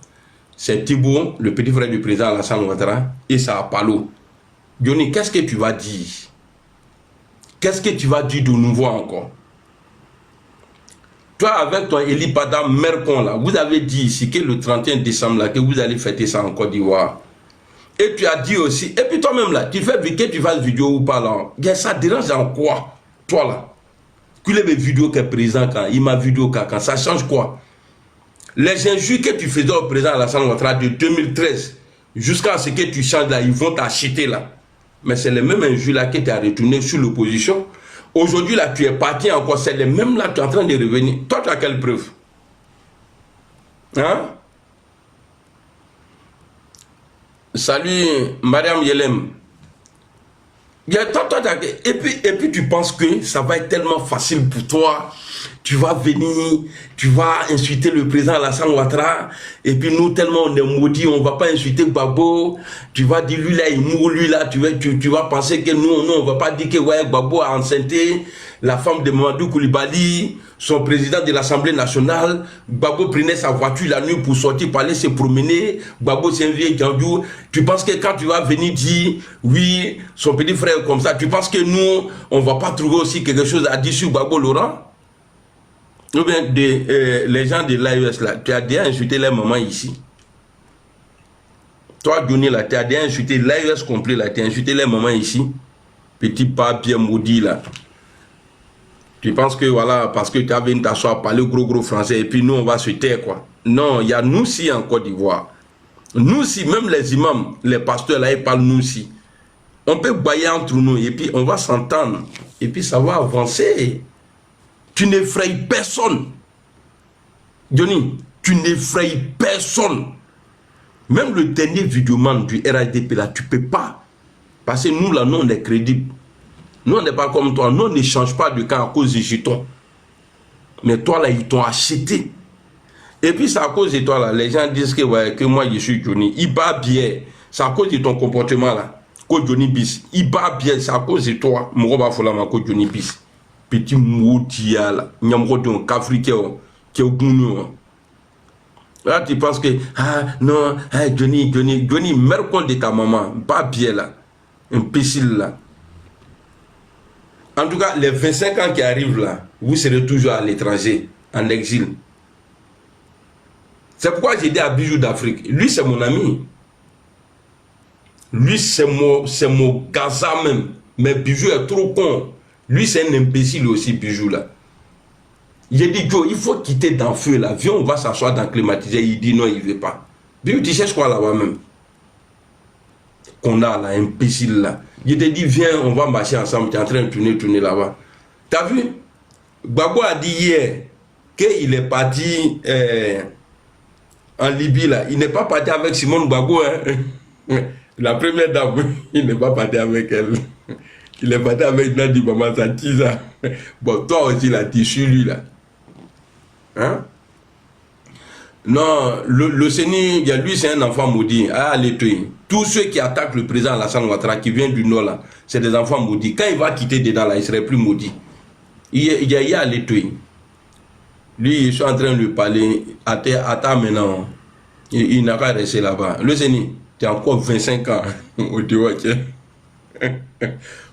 C'est Thibault, le petit frère du président Alassane Ouattara. Et ça a Palo. Johnny, qu'est-ce que tu vas dire? Qu'est-ce que tu vas dire de nouveau encore? Toi, avec ton Eli Pada Mercon, là, vous avez dit ici que le 31 décembre, là, que vous allez fêter ça en Côte d'Ivoire. Et tu as dit aussi, et puis toi-même, là, tu fais que tu fasses vidéo ou pas, là. Ça dérange en quoi, toi, là? Tu les vidéos que le président, quand il m'a vidéo, quand ça change quoi? Les injures que tu faisais au président Alassane Ouattara de 2013, jusqu'à ce que tu changes, là, ils vont t'acheter, là. Mais c'est les mêmes injures, là, que tu as retourné sur l'opposition. Aujourd'hui, là, tu es parti encore, c'est les mêmes là, tu es en train de revenir. Toi, tu as quelle preuve? Hein? Salut, Mariam Yelem. Et puis tu penses que ça va être tellement facile pour toi. Tu vas venir, tu vas insulter le président Alassane Ouattara. Et puis nous, tellement on est maudits, on ne va pas insulter Gbagbo. Tu vas dire, lui là, il mourre, lui là. Tu vas penser que nous, on ne va pas dire que ouais, Gbagbo a enceinté la femme de Mamadou Koulibaly, son président de l'Assemblée nationale. Gbagbo prenait sa voiture la nuit pour sortir, pour aller se promener. Gbagbo, c'est un vieil Djandou. Tu penses que quand tu vas venir dire, oui, son petit frère comme ça, tu penses que nous, on ne va pas trouver aussi quelque chose à dire sur Gbagbo Laurent? Ou bien les gens de l'AES là, tu as déjà insulté les mamans ici. Toi, Johnny, là, tu as déjà insulté l'AES complet là, tu as insulté les mamans ici. Petit papier maudit là. Tu penses que voilà, parce que tu as venu t'asseoir, parler gros français, et puis nous, on va se taire quoi. Non, il y a nous si en Côte d'Ivoire. Nous si, même les imams, les pasteurs là, ils parlent nous si. On peut bailler entre nous, et puis on va s'entendre, et puis ça va avancer. Tu n'effraies personne. Johnny, tu n'effraies personne. Même le dernier vidéoman du RHDP là, tu ne peux pas. Parce que nous là, nous on est crédibles. Nous on n'est pas comme toi. Nous on ne change pas de camp à cause des jetons. Mais toi là, ils t'ont acheté. Et puis c'est à cause de toi là. Les gens disent que, ouais, que moi je suis Johnny. Il bat bien. C'est à cause de ton comportement là. Que Johnny bis. Il bat bien. C'est à cause de toi. Mouroba Folama que Johnny bis. Petit maudit là, nyamrodon, qu'Africain, qui est au Gounou. Là, tu penses que, ah non, Johnny, mère compte de ta maman, pas bien là, imbécile là. En tout cas, les 25 ans qui arrivent là, vous serez toujours à l'étranger, en exil. C'est pourquoi j'ai dit à Bijou d'Afrique, lui c'est mon ami. Lui c'est mon Gaza même, mais Bijou est trop con. Lui, c'est un imbécile aussi, Bijou, là. J'ai dit, Joe, il faut quitter dans le feu, là. Viens, on va s'asseoir dans le climatiseur. Il dit non, il ne veut pas. Bijou, tu cherches quoi là-bas même? Qu'on a là, imbécile, là. Je te dis, viens, on va marcher ensemble. Tu es en train de tourner là-bas. Tu as vu? Gbagbo a dit hier qu'il est parti en Libye, là. Il n'est pas parti avec Simone Gbagbo, hein. La première dame, il n'est pas parti avec elle. Il est parti avec Nadi Maman Santiza. Bon, toi aussi, là, tu es sur lui, là. Hein? Non, le Seigneur, lui, c'est un enfant maudit. Ah, allez, tous ceux qui attaquent le président Alassane Ouattara, qui vient du Nord, là, c'est des enfants maudits. Quand il va quitter dedans, là, il serait plus maudit. Il y a allé tuer. Lui, je suis en train de lui parler. Attends maintenant. Il n'a qu'à rester là-bas. Le Seigneur, tu as encore 25 ans. Tu vois,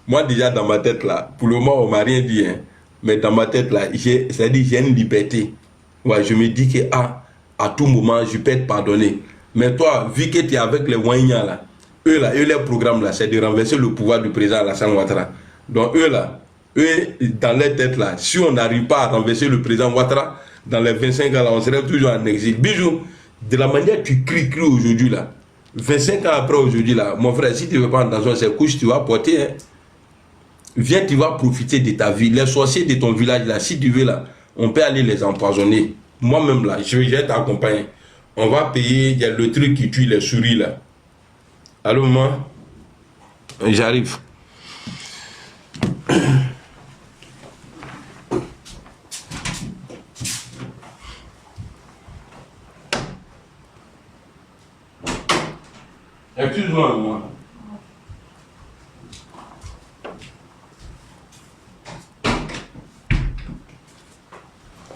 moi déjà dans ma tête là, pour le moment on m'a rien dit, hein, mais dans ma tête là, c'est-à-dire j'ai une liberté. Ouais, je me dis que à tout moment, je peux être pardonné. Mais toi, vu que tu es avec les Ouagnans là, eux, leur programme là, c'est de renverser le pouvoir du président Alassane Ouattara. Donc eux, dans leur tête là, si on n'arrive pas à renverser le président Ouattara, dans les 25 ans là, on serait toujours en exil. Bijou, de la manière que tu cries aujourd'hui là, 25 ans après aujourd'hui là, mon frère, si tu ne veux pas entrer dans ces couches, tu vas porter. Hein. Viens, tu vas profiter de ta vie. Les sorciers de ton village là, si tu veux là, on peut aller les empoisonner. Moi-même là, je vais t'accompagner. On va payer, il y a le truc qui tue les souris là. Allô, maman? J'arrive. Excuse-moi, moi.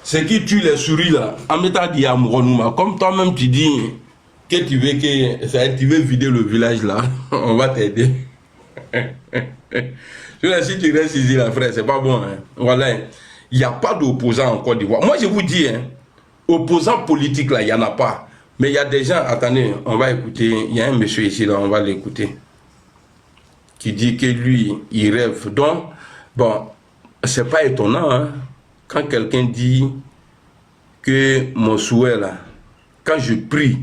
Ce qui tue les souris là, comme toi-même tu dis que tu veux vider le village là, on va t'aider. Si tu restes ici là, frère, c'est pas bon. Hein. Voilà, il n'y a pas d'opposants en Côte d'Ivoire. Moi je vous dis, hein, opposants politiques là, il n'y en a pas. Mais il y a des gens, attendez, on va écouter, il y a un monsieur ici là, on va l'écouter, qui dit que lui, il rêve. Donc, bon, c'est pas étonnant, hein. Quand quelqu'un dit que mon souhait là, quand je prie,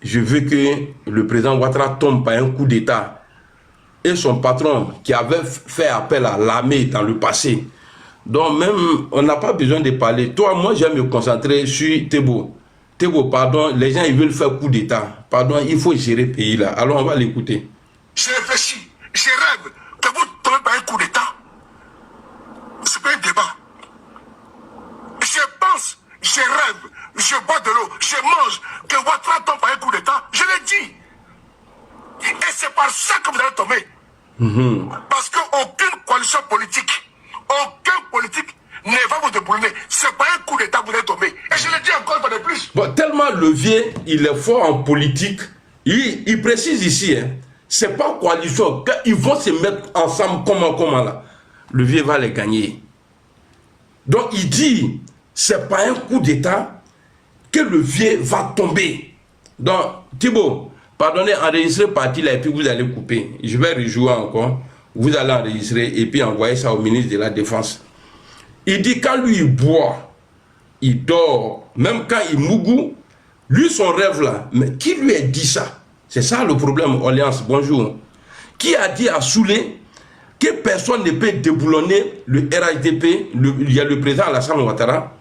je veux que le président Ouattara tombe par un coup d'État, et son patron qui avait fait appel à l'armée dans le passé. Donc même, on n'a pas besoin de parler. Toi, moi, j'aime me concentrer sur Thébo. Thébo, pardon, les gens ils veulent faire coup d'État. Pardon, il faut gérer le pays là. Alors on va l'écouter. Je réfléchis, je rêve que vous tombez par un coup d'État. C'est pas un débat. Je pense, je rêve, je bois de l'eau, je mange, que Ouattara tombe par un coup d'État. Je l'ai dit. Et c'est par ça que vous allez tomber. Parce qu'aucune coalition politique, aucun politique ne va vous déboulonner. C'est par un coup d'État que vous allez tomber. Et je le dis encore une fois de plus. Bon, tellement Levier, il est fort en politique. Il précise ici, hein, c'est pas coalition. Quand ils vont se mettre ensemble, comment là, Levier va les gagner. Donc il dit, c'est pas un coup d'État que Levier va tomber. Donc, Thibault, pardonnez, enregistrez partie là et puis vous allez couper. Je vais rejouer encore. Vous allez enregistrer et puis envoyer ça au ministre de la Défense. Il dit quand lui il boit, il dort, même quand il mougou, lui son rêve là, mais qui lui a dit ça? C'est ça le problème, Alliance, bonjour. Qui a dit à Soulé que personne ne peut déboulonner le RHDP, il y a le président Alassane Ouattara,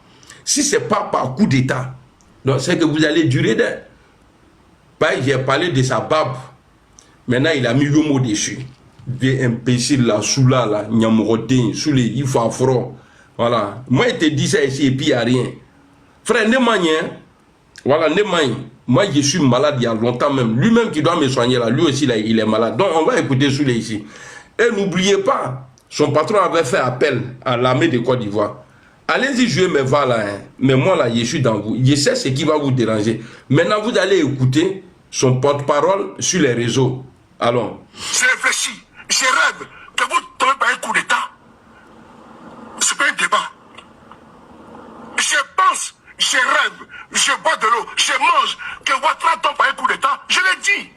si ce n'est pas par coup d'État? Donc c'est que vous allez durer d'un. J'ai parlé de sa barbe. Maintenant, il a mis le mot dessus. Des imbéciles là, Soula là, Nyamrodin, Soulé, il faut affronter. Voilà. Moi, il te dit ça ici et puis il n'y a rien. Frère, voilà, moi, je suis malade il y a longtemps même. Lui-même qui doit me soigner là, lui aussi là, il est malade. Donc, on va écouter Soulé ici. Et n'oubliez pas, son patron avait fait appel à l'armée de Côte d'Ivoire. Allez-y jouer mes voix là, hein. Mais moi là, je suis dans vous. Je sais ce qui va vous déranger. Maintenant, vous allez écouter son porte-parole sur les réseaux. Allons. Je réfléchis, je rêve que vous tombez par un coup d'État. C'est pas un débat. Je pense, je rêve, je bois de l'eau, je mange, que Ouattara tombe par un coup d'État. Je l'ai dit.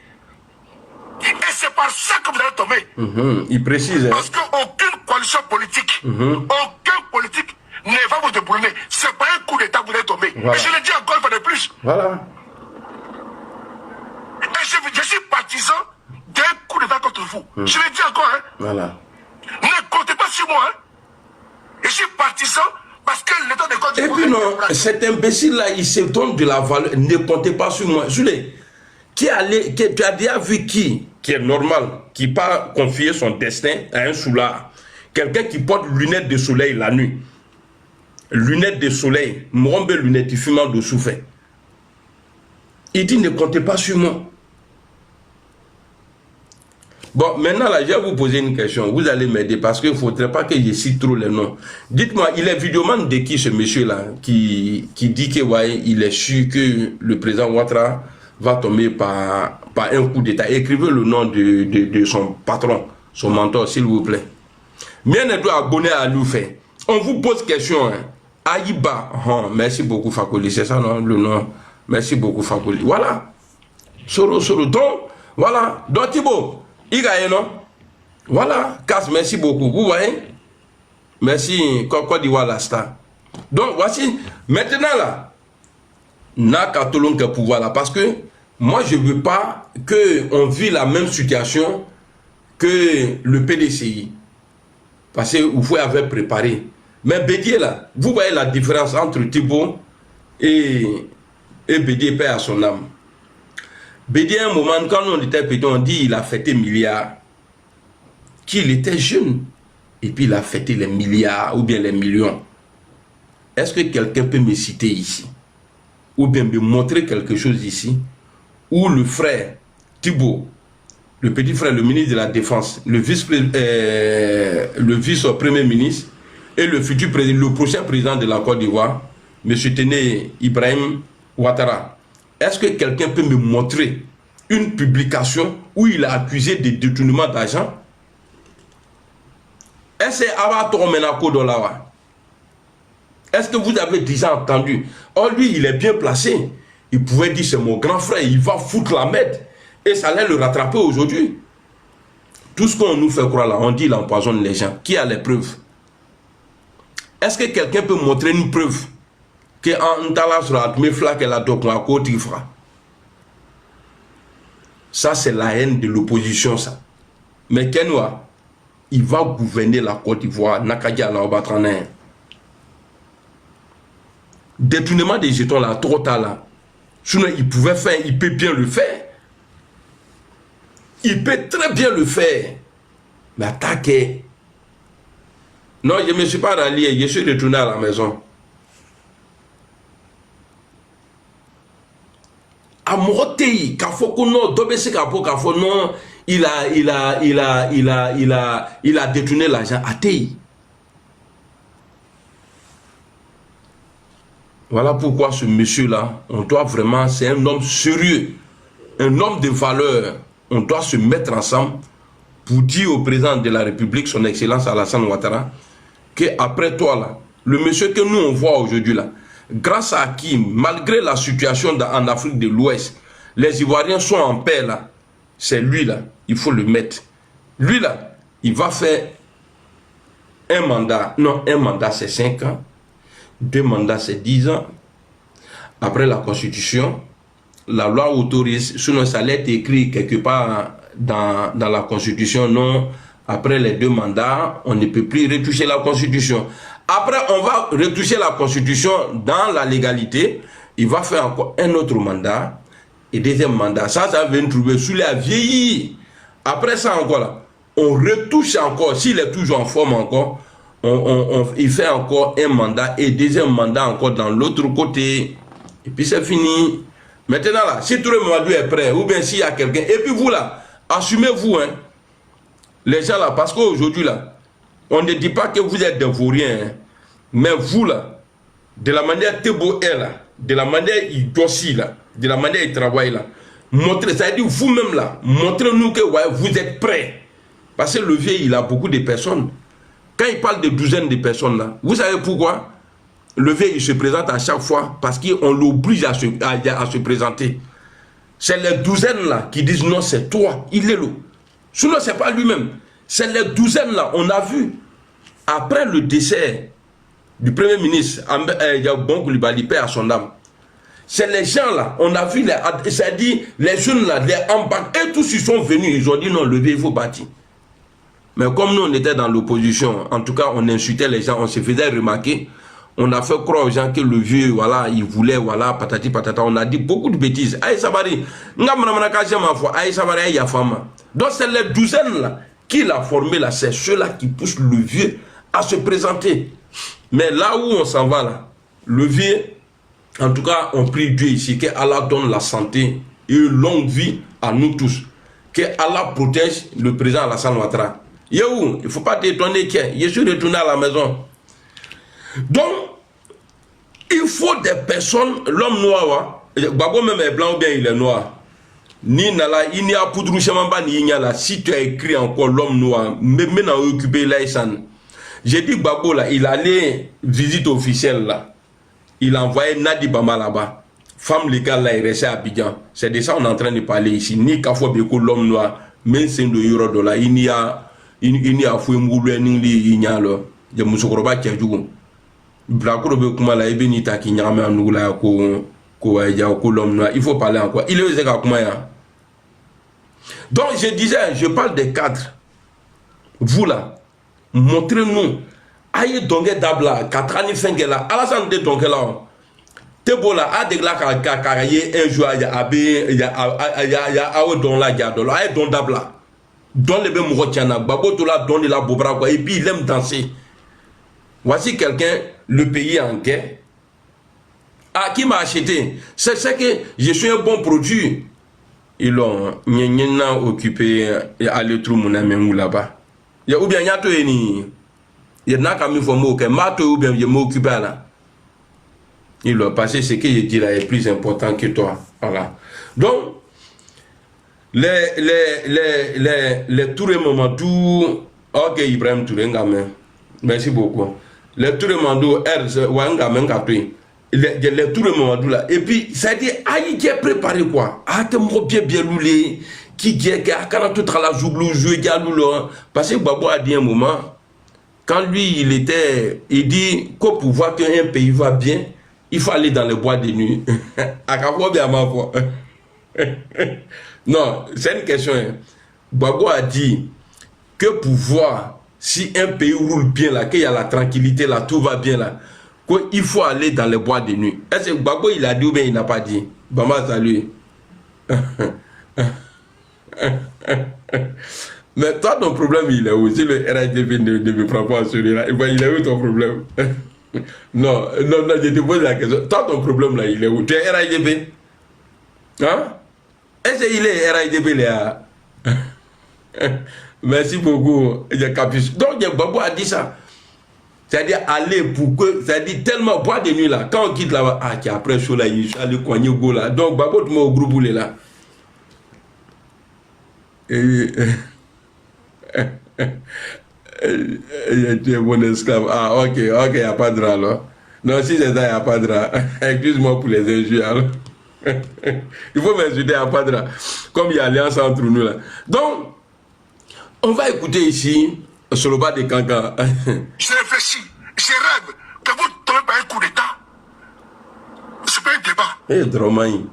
Et c'est par ça que vous allez tomber. Il précise. Hein. Parce qu'aucune coalition politique, aucun politique ne va vous déboulonner. C'est pas un coup d'État que vous allez tomber. Voilà. Et je le dis encore une fois de plus. Voilà. Et je suis partisan d'un coup d'État contre vous. Je le dis encore. Hein. Voilà. Ne comptez pas sur moi. Hein. Je suis partisan parce que l'État de Côte d'Ivoire... Et puis non, cet imbécile-là, il se donne de la valeur. Ne comptez pas sur moi. Jules, tu as déjà vu qui est normal, qui pas confier son destin à un soulard. Quelqu'un qui porte lunettes de soleil la nuit. Lunettes de soleil. Morombe lunettes, il fume de souffle. Il dit ne comptez pas sur moi. Bon, maintenant là, je vais vous poser une question. Vous allez m'aider parce qu'il ne faudrait pas que je cite trop les noms. Dites-moi, il est vidéoman de qui ce monsieur-là qui dit que ouais, il est sûr que le président Ouattara va tomber par un coup d'État. Écrivez le nom de son patron, son mentor, s'il vous plaît. Bien être abonné à l'UFE. On vous pose question. Hein. Aïba, merci beaucoup Fakoli, c'est ça non, le nom. Merci beaucoup Fakoli. Voilà. Soro, donc, voilà. Donc Thibaut, il gagne non? Voilà. Casse, merci beaucoup. Vous voyez? Merci. Côte d'Ivoire la star. Donc voici. Maintenant là, n'a qu'à tout le monde pouvoir là. Parce que moi je ne veux pas qu'on vit la même situation que le PDCI. Parce que vous avez préparé. Mais Bédier là, vous voyez la différence entre Thibaut et Bédier, paix à son âme. Bédier, un moment, quand on était petit, on dit il a fêté milliards. Qu'il était jeune. Et puis il a fêté les milliards ou bien les millions. Est-ce que quelqu'un peut me citer ici? Ou bien me montrer quelque chose ici? Où le frère Thibaut, le petit frère, le ministre de la Défense, le vice-premier ministre et le futur président, le prochain président de la Côte d'Ivoire, M. Téné Ibrahim Ouattara. Est-ce que quelqu'un peut me montrer une publication où il a accusé de détournement d'argent? Est-ce que vous avez déjà entendu? Oh, lui, il est bien placé. Il pouvait dire, c'est mon grand frère, il va foutre la merde. Et ça allait le rattraper aujourd'hui. Tout ce qu'on nous fait croire là, on dit qu'il empoisonne les gens. Qui a les preuves? Est-ce que quelqu'un peut montrer une preuve que en Ntala sera mes flaques et la dokma côte fera? Ça, c'est la haine de l'opposition, ça. Mais Kenwa, il va gouverner la Côte d'Ivoire. Nakadia la Obatrané. Détournement des jetons là, trop tard là. Sinon, il pouvait faire, il peut bien le faire. Il peut très bien le faire. Mais attaquer. Non, je ne me suis pas rallié, je suis retourné à la maison. À Morotei, Kafoko non, Dobese Kapo Kafo non, il a détourné l'argent à Tei. Voilà pourquoi ce monsieur-là, on doit vraiment, c'est un homme sérieux, un homme de valeur. On doit se mettre ensemble pour dire au président de la République, son Excellence Alassane Ouattara, qu'après toi, là, le monsieur que nous on voit aujourd'hui, là, grâce à qui, malgré la situation en Afrique de l'Ouest, les Ivoiriens sont en paix, là, c'est lui, là, il faut le mettre. Lui, là, il va faire un mandat, non, un mandat c'est 5 ans, 2 mandats c'est 10 ans, après la Constitution, la loi autorise, sinon ça allait être écrit quelque part dans la Constitution, non, après les 2 mandats, on ne peut plus retoucher la Constitution. Après, on va retoucher la Constitution dans la légalité, il va faire encore un autre mandat, et 2e mandat, ça va venir trouver sous la vieillie. Après ça encore là, on retouche encore, s'il est toujours en forme encore, il fait encore un mandat, et 2e mandat encore dans l'autre côté, et puis c'est fini. Maintenant là, si tout le monde est prêt, ou bien s'il y a quelqu'un, et puis vous là, assumez-vous, hein, les gens là, parce qu'aujourd'hui là, on ne dit pas que vous êtes des vauriens, hein, mais vous là, de la manière Thébo est là, de la manière il dossier là, de la manière il travaille là, montrez, ça veut dire vous-même là, montrez-nous que ouais, vous êtes prêts. Parce que le vieux, il a beaucoup de personnes. Quand il parle de douzaines de personnes là, vous savez pourquoi? Le vieux, il se présente à chaque fois parce qu'on l'oblige à se présenter. C'est les douzaines là qui disent non, c'est toi, il est là. Sinon, ce n'est pas lui-même. C'est les douzaines là, on a vu. Après le décès du Premier ministre, Yaoubon Koulibaly, paix à son âme, c'est les gens là, on a vu, c'est-à-dire les jeunes là, les embarques, et tous ils sont venus, ils ont dit non, le vieux, il faut bâtir. Mais comme nous, on était dans l'opposition, en tout cas, on insultait les gens, on se faisait remarquer. On a fait croire aux gens que le vieux, voilà, il voulait, voilà, patati patata. On a dit beaucoup de bêtises. Aïe Sabari, donc c'est les douzaines là qui l'a formé là, c'est ceux-là qui poussent le vieux à se présenter. Mais là où on s'en va là, le vieux, en tout cas, on prie Dieu ici, que Allah donne la santé et une longue vie à nous tous. Que Allah protège le président Alassane Ouattara. Yo, il ne faut pas t'étonner que je suis retourné à la maison. Donc, il faut des personnes, l'homme noir, Babo même est blanc ou bien il est noir. Ni nala, il n'y a poudre chamamba ni là. Si tu as écrit encore l'homme noir, mais maintenant occupé là, J'ai dit Gbagbo là, il allait visite officielle là. Il a envoyé Nadi Bama là-bas. Femme légale là, il restait à Abidjan. C'est de ça qu'on est en train de parler ici. Ni Kafo Beko l'homme noir, mais c'est de Euro là. Il n'y a foué Moulou ni il y a là. Il y a Moussokoroba qui a joué. Blakoro Bekuma là, il y a qui n'y a même nous là, l'homme noir. Il faut parler encore. Il est aux égards comment ya. Donc je disais, je parle des cadres. Vous là, montrez-nous. Aïe donc d'abla, 4 ans fin là, Alassane de donc là. Tebola a déclaré un jour il y a don là, il y a don d'abla. Don le même rotiana, Babo Tola don de la bobra quoi, et puis il aime danser. Voici quelqu'un, le pays en guerre. Ah, qui m'a acheté? C'est que je suis un bon produit. Ils l'ont occupé à l'autre mon là-bas. Ou bien il y a tout il y a qu'à me former aucun mato ou bien je m'occupe là. Il l'ont passé, ce que je dis là est plus important que toi. Voilà. Donc, les Touré Mamadou, ok Ibrahim Touré Ngamen, merci beaucoup. Les Touré Mamadou, les Touré Mamadou là, et puis ça dit, aïe, qui est préparé quoi? Ah, t'es bien loulé, qui est à tout à la jouglou, joué, parce que Babo a dit un moment, quand lui il dit qu'au pouvoir qu'un pays va bien, il faut aller dans le bois de nuit. Non, c'est une question. Babo a dit que pour voir si un pays roule bien là, qu'il y a la tranquillité là, tout va bien là, qu'il faut aller dans le bois de nuit. Est-ce que Babo il a dit ou bien il n'a pas dit? Bama salut. Mais toi ton problème il est où? Si le RHDP ne me prend pas celui-là, il est où ton problème? Non, je te pose la question. Toi, ton problème là, il est où? Tu es RHDP? Hein? Est-ce qu'il est RHDP là? Merci beaucoup. Donc, Babo a dit ça. C'est-à-dire, aller pour que. C'est-à-dire, tellement boire de nuit là. Quand on quitte là-bas, ah, qui après chaud là, il est allé coigner au go là. Donc, Babo, tu m'as au groupe boulé là. Tu es bon esclave. Ah, ok, il n'y a pas de drap alors. Non, si c'est ça, il n'y a pas de drap. Excuse-moi pour les injures alors. Il faut m'insulter, il n'y a pas de drap. Comme il y a alliance entre nous là. Donc, on va écouter ici, sur le bas des cancans. Je réfléchis, je rêve que vous tombez par un coup d'État. C'est pas un débat. Eh, Dromaï.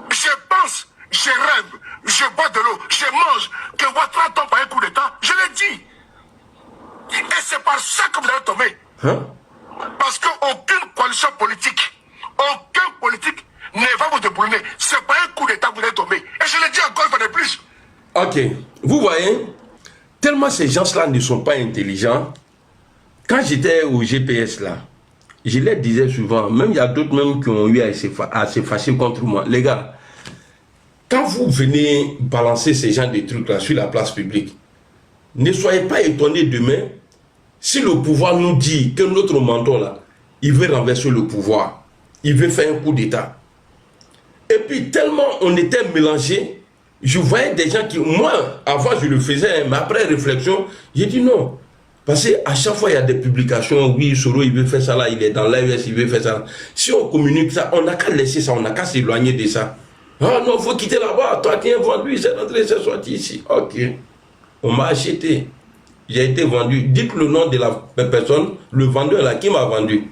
Je pense, je rêve, je bois de l'eau, je mange, que Ouattara tombe par un coup d'État. Je l'ai dit. Et c'est par ça que vous allez tomber. Hein? Parce qu'aucune coalition politique, aucun politique ne va vous déboulonner. C'est par un coup d'État que vous allez tomber. Et je le dis encore une fois de plus. Ok. Vous voyez, tellement ces gens-là ne sont pas intelligents. Quand j'étais au GPS là, je les disais souvent, même il y a d'autres même qui ont eu à se fâcher contre moi. Les gars, quand vous venez balancer ces gens de trucs là sur la place publique, ne soyez pas étonnés demain si le pouvoir nous dit que notre mentor là, il veut renverser le pouvoir, il veut faire un coup d'État. Et puis tellement on était mélangés, je voyais des gens qui, moi avant je le faisais, mais après réflexion, j'ai dit non. Parce qu'à chaque fois il y a des publications, oui Soro il veut faire ça là, il est dans l'AES, il veut faire ça. Si on communique ça, on n'a qu'à laisser ça, on n'a qu'à s'éloigner de ça. Ah non, il faut quitter là-bas, toi qui es vendu, c'est rentré, c'est sorti ici. Ok. On m'a acheté. J'ai été vendu. Dites le nom de la personne, le vendeur là, qui m'a vendu.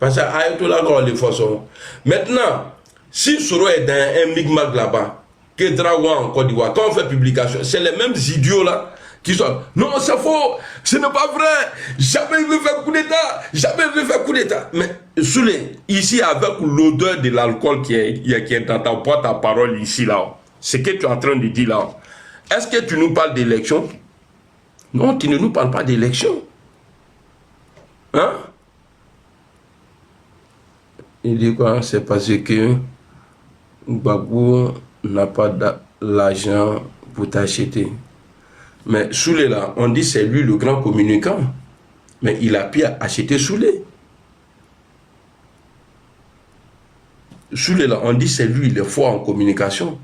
Parce que Ayatollah là, les façons. Maintenant, si Soro est dans un micmac là-bas, que Drawa en Côte d'Ivoire, quand on fait publication, c'est les mêmes idiots là qui sont. Non, c'est faux, ce n'est pas vrai. Jamais il veut faire coup d'État. Jamais il veut faire coup d'État. Mais ici, avec l'odeur de l'alcool qui est dans ta boîte à parole ici là, ce que tu es en train de dire là. Est-ce que tu nous parles d'élection? Non, tu ne nous parles pas d'élection. Hein? Il dit quoi? C'est parce que Gbagbo n'a pas l'argent pour t'acheter. Mais Soulé là, on dit c'est lui le grand communicant. Mais il a pu acheter Soulé. Soulé là, on dit c'est lui, il est fort en communication.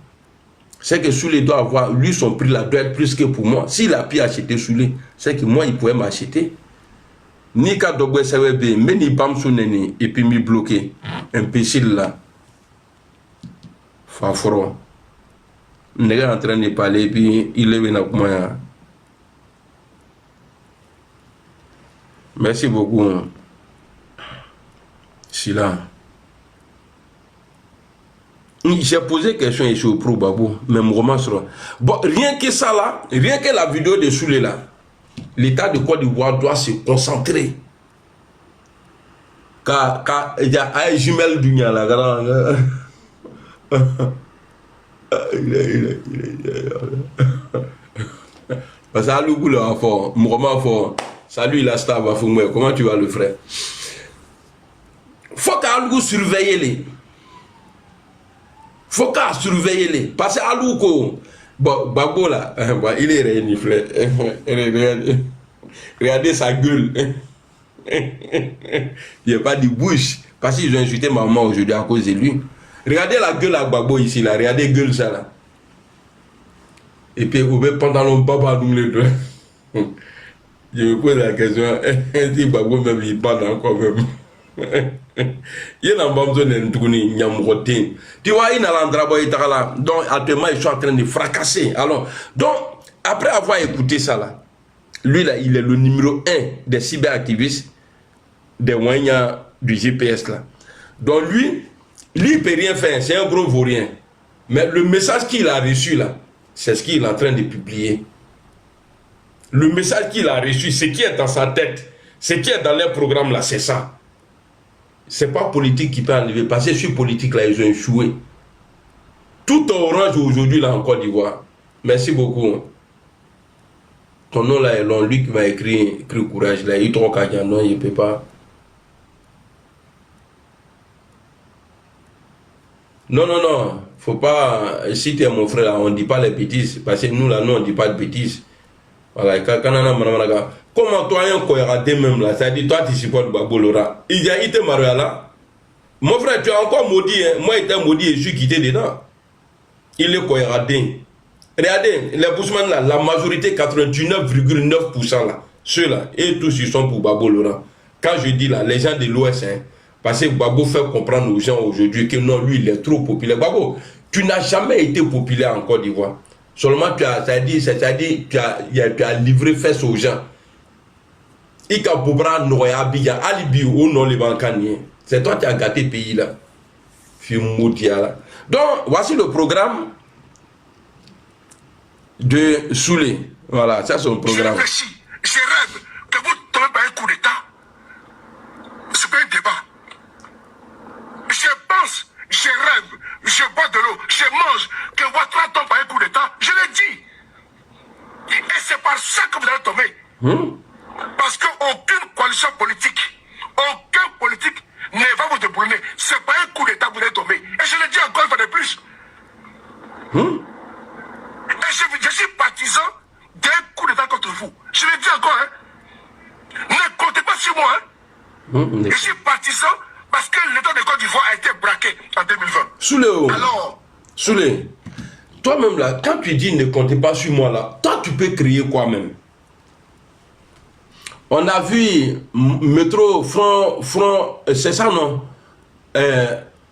C'est que Soulé doit avoir, lui son prix là doit être plus que pour moi. S'il a pu acheter Soulé, c'est que moi il pouvait m'acheter. Ni ka dogwe sawebe, mais ni bam suneni, et puis mi bloqué. Imbécile là. Faforo. N'est en train de parler, et puis il est venu à moi. Merci beaucoup. Sila. J'ai posé question ici au pro Babou, mais mon roman sera. Bon, rien que ça là, rien que la vidéo de Soulé là, l'État de Côte d'Ivoire doit se concentrer. Car il y a un jumelle du Nia là. Parce que à l'ouïe là, fort, mon roman fort. Salut la star, comment tu vas le frère? Faut qu'à l'ouïe surveiller les. Faut qu'à surveiller les. Parce qu'à l'ouïe, bon, Babo là, il est reniflé. Regardez sa gueule. Il n'y a pas de bouche. Parce qu'ils ont insulté maman aujourd'hui à cause de lui. Regardez la gueule à Babo ici là. Regardez la gueule ça là. Et puis, vous mettez pantalon baba nous les deux. Je me pose la question, si Babo même il parle encore même. Il y a un besoin de tourner, il y a un rotin. Tu vois, il y a un endroit là. Donc, actuellement, ils sont en train de fracasser. Alors, donc, après avoir écouté ça là, lui là, il est le numéro 1 des cyberactivistes des moyens du GPS là. Donc, lui, il ne peut rien faire, c'est un gros vaurien. Mais le message qu'il a reçu là, c'est ce qu'il est en train de publier. Le message qu'il a reçu, ce qui est dans sa tête, ce qui est dans leur programme là, c'est ça. C'est pas politique qui peut enlever. Parce que sur politique là, ils ont échoué. Tout orange aujourd'hui là en Côte d'Ivoire. Merci beaucoup. Ton nom là est long. Lui qui m'a écrit courage là. Il trouve qu'à non, il ne peut pas. Non, non, non. Faut pas. Si tu es mon frère là, on ne dit pas les bêtises. Parce que nous là, nous on ne dit pas de bêtises. Voilà, comment toi, un cohérent même là, ça dit toi tu supportes Babo Laura. Il était marié là. Mon frère, tu as encore maudit, hein? Moi j'étais maudit et je suis quitté dedans. Il est cohérent. Regardez, les Bousman là, la majorité 99,9% là, ceux-là, et tous ils sont pour Babo Laura. Quand je dis là, les gens de l'Ouest, hein, parce que Babo fait comprendre aux gens aujourd'hui que non, lui il est trop populaire. Babo, tu n'as jamais été populaire en Côte d'Ivoire. Seulement tu as, c'est-à-dire, tu as livré fesses aux gens. Il a boubra noya biya alibi ou non les bancaniers. C'est toi qui as gâté le pays là. Là. Donc voici le programme de Soulé. Voilà, ça c'est un programme. Je réfléchis, je rêve que vous tombez par un coup d'état. C'est pas un débat. Je pense, je rêve, je bois de l'eau, je mange, que Ouattara tombe par un coup d'état. Je l'ai dit. Et c'est par ça que vous allez tomber. Parce qu'aucune coalition politique, aucun politique ne va vous déboulonner. C'est pas un coup d'état que vous allez tomber. Et je le dis encore une fois de plus. Et je suis partisan d'un coup d'état contre vous. Je le dis encore. Hein. Ne comptez pas sur moi. Hein. Je suis partisan parce que l'État de Côte d'Ivoire a été braqué en 2020. Soulé, alors, Soulé, toi-même là, quand tu dis ne comptez pas sur moi là, toi tu peux créer quoi même? On a vu métro front, c'est ça non?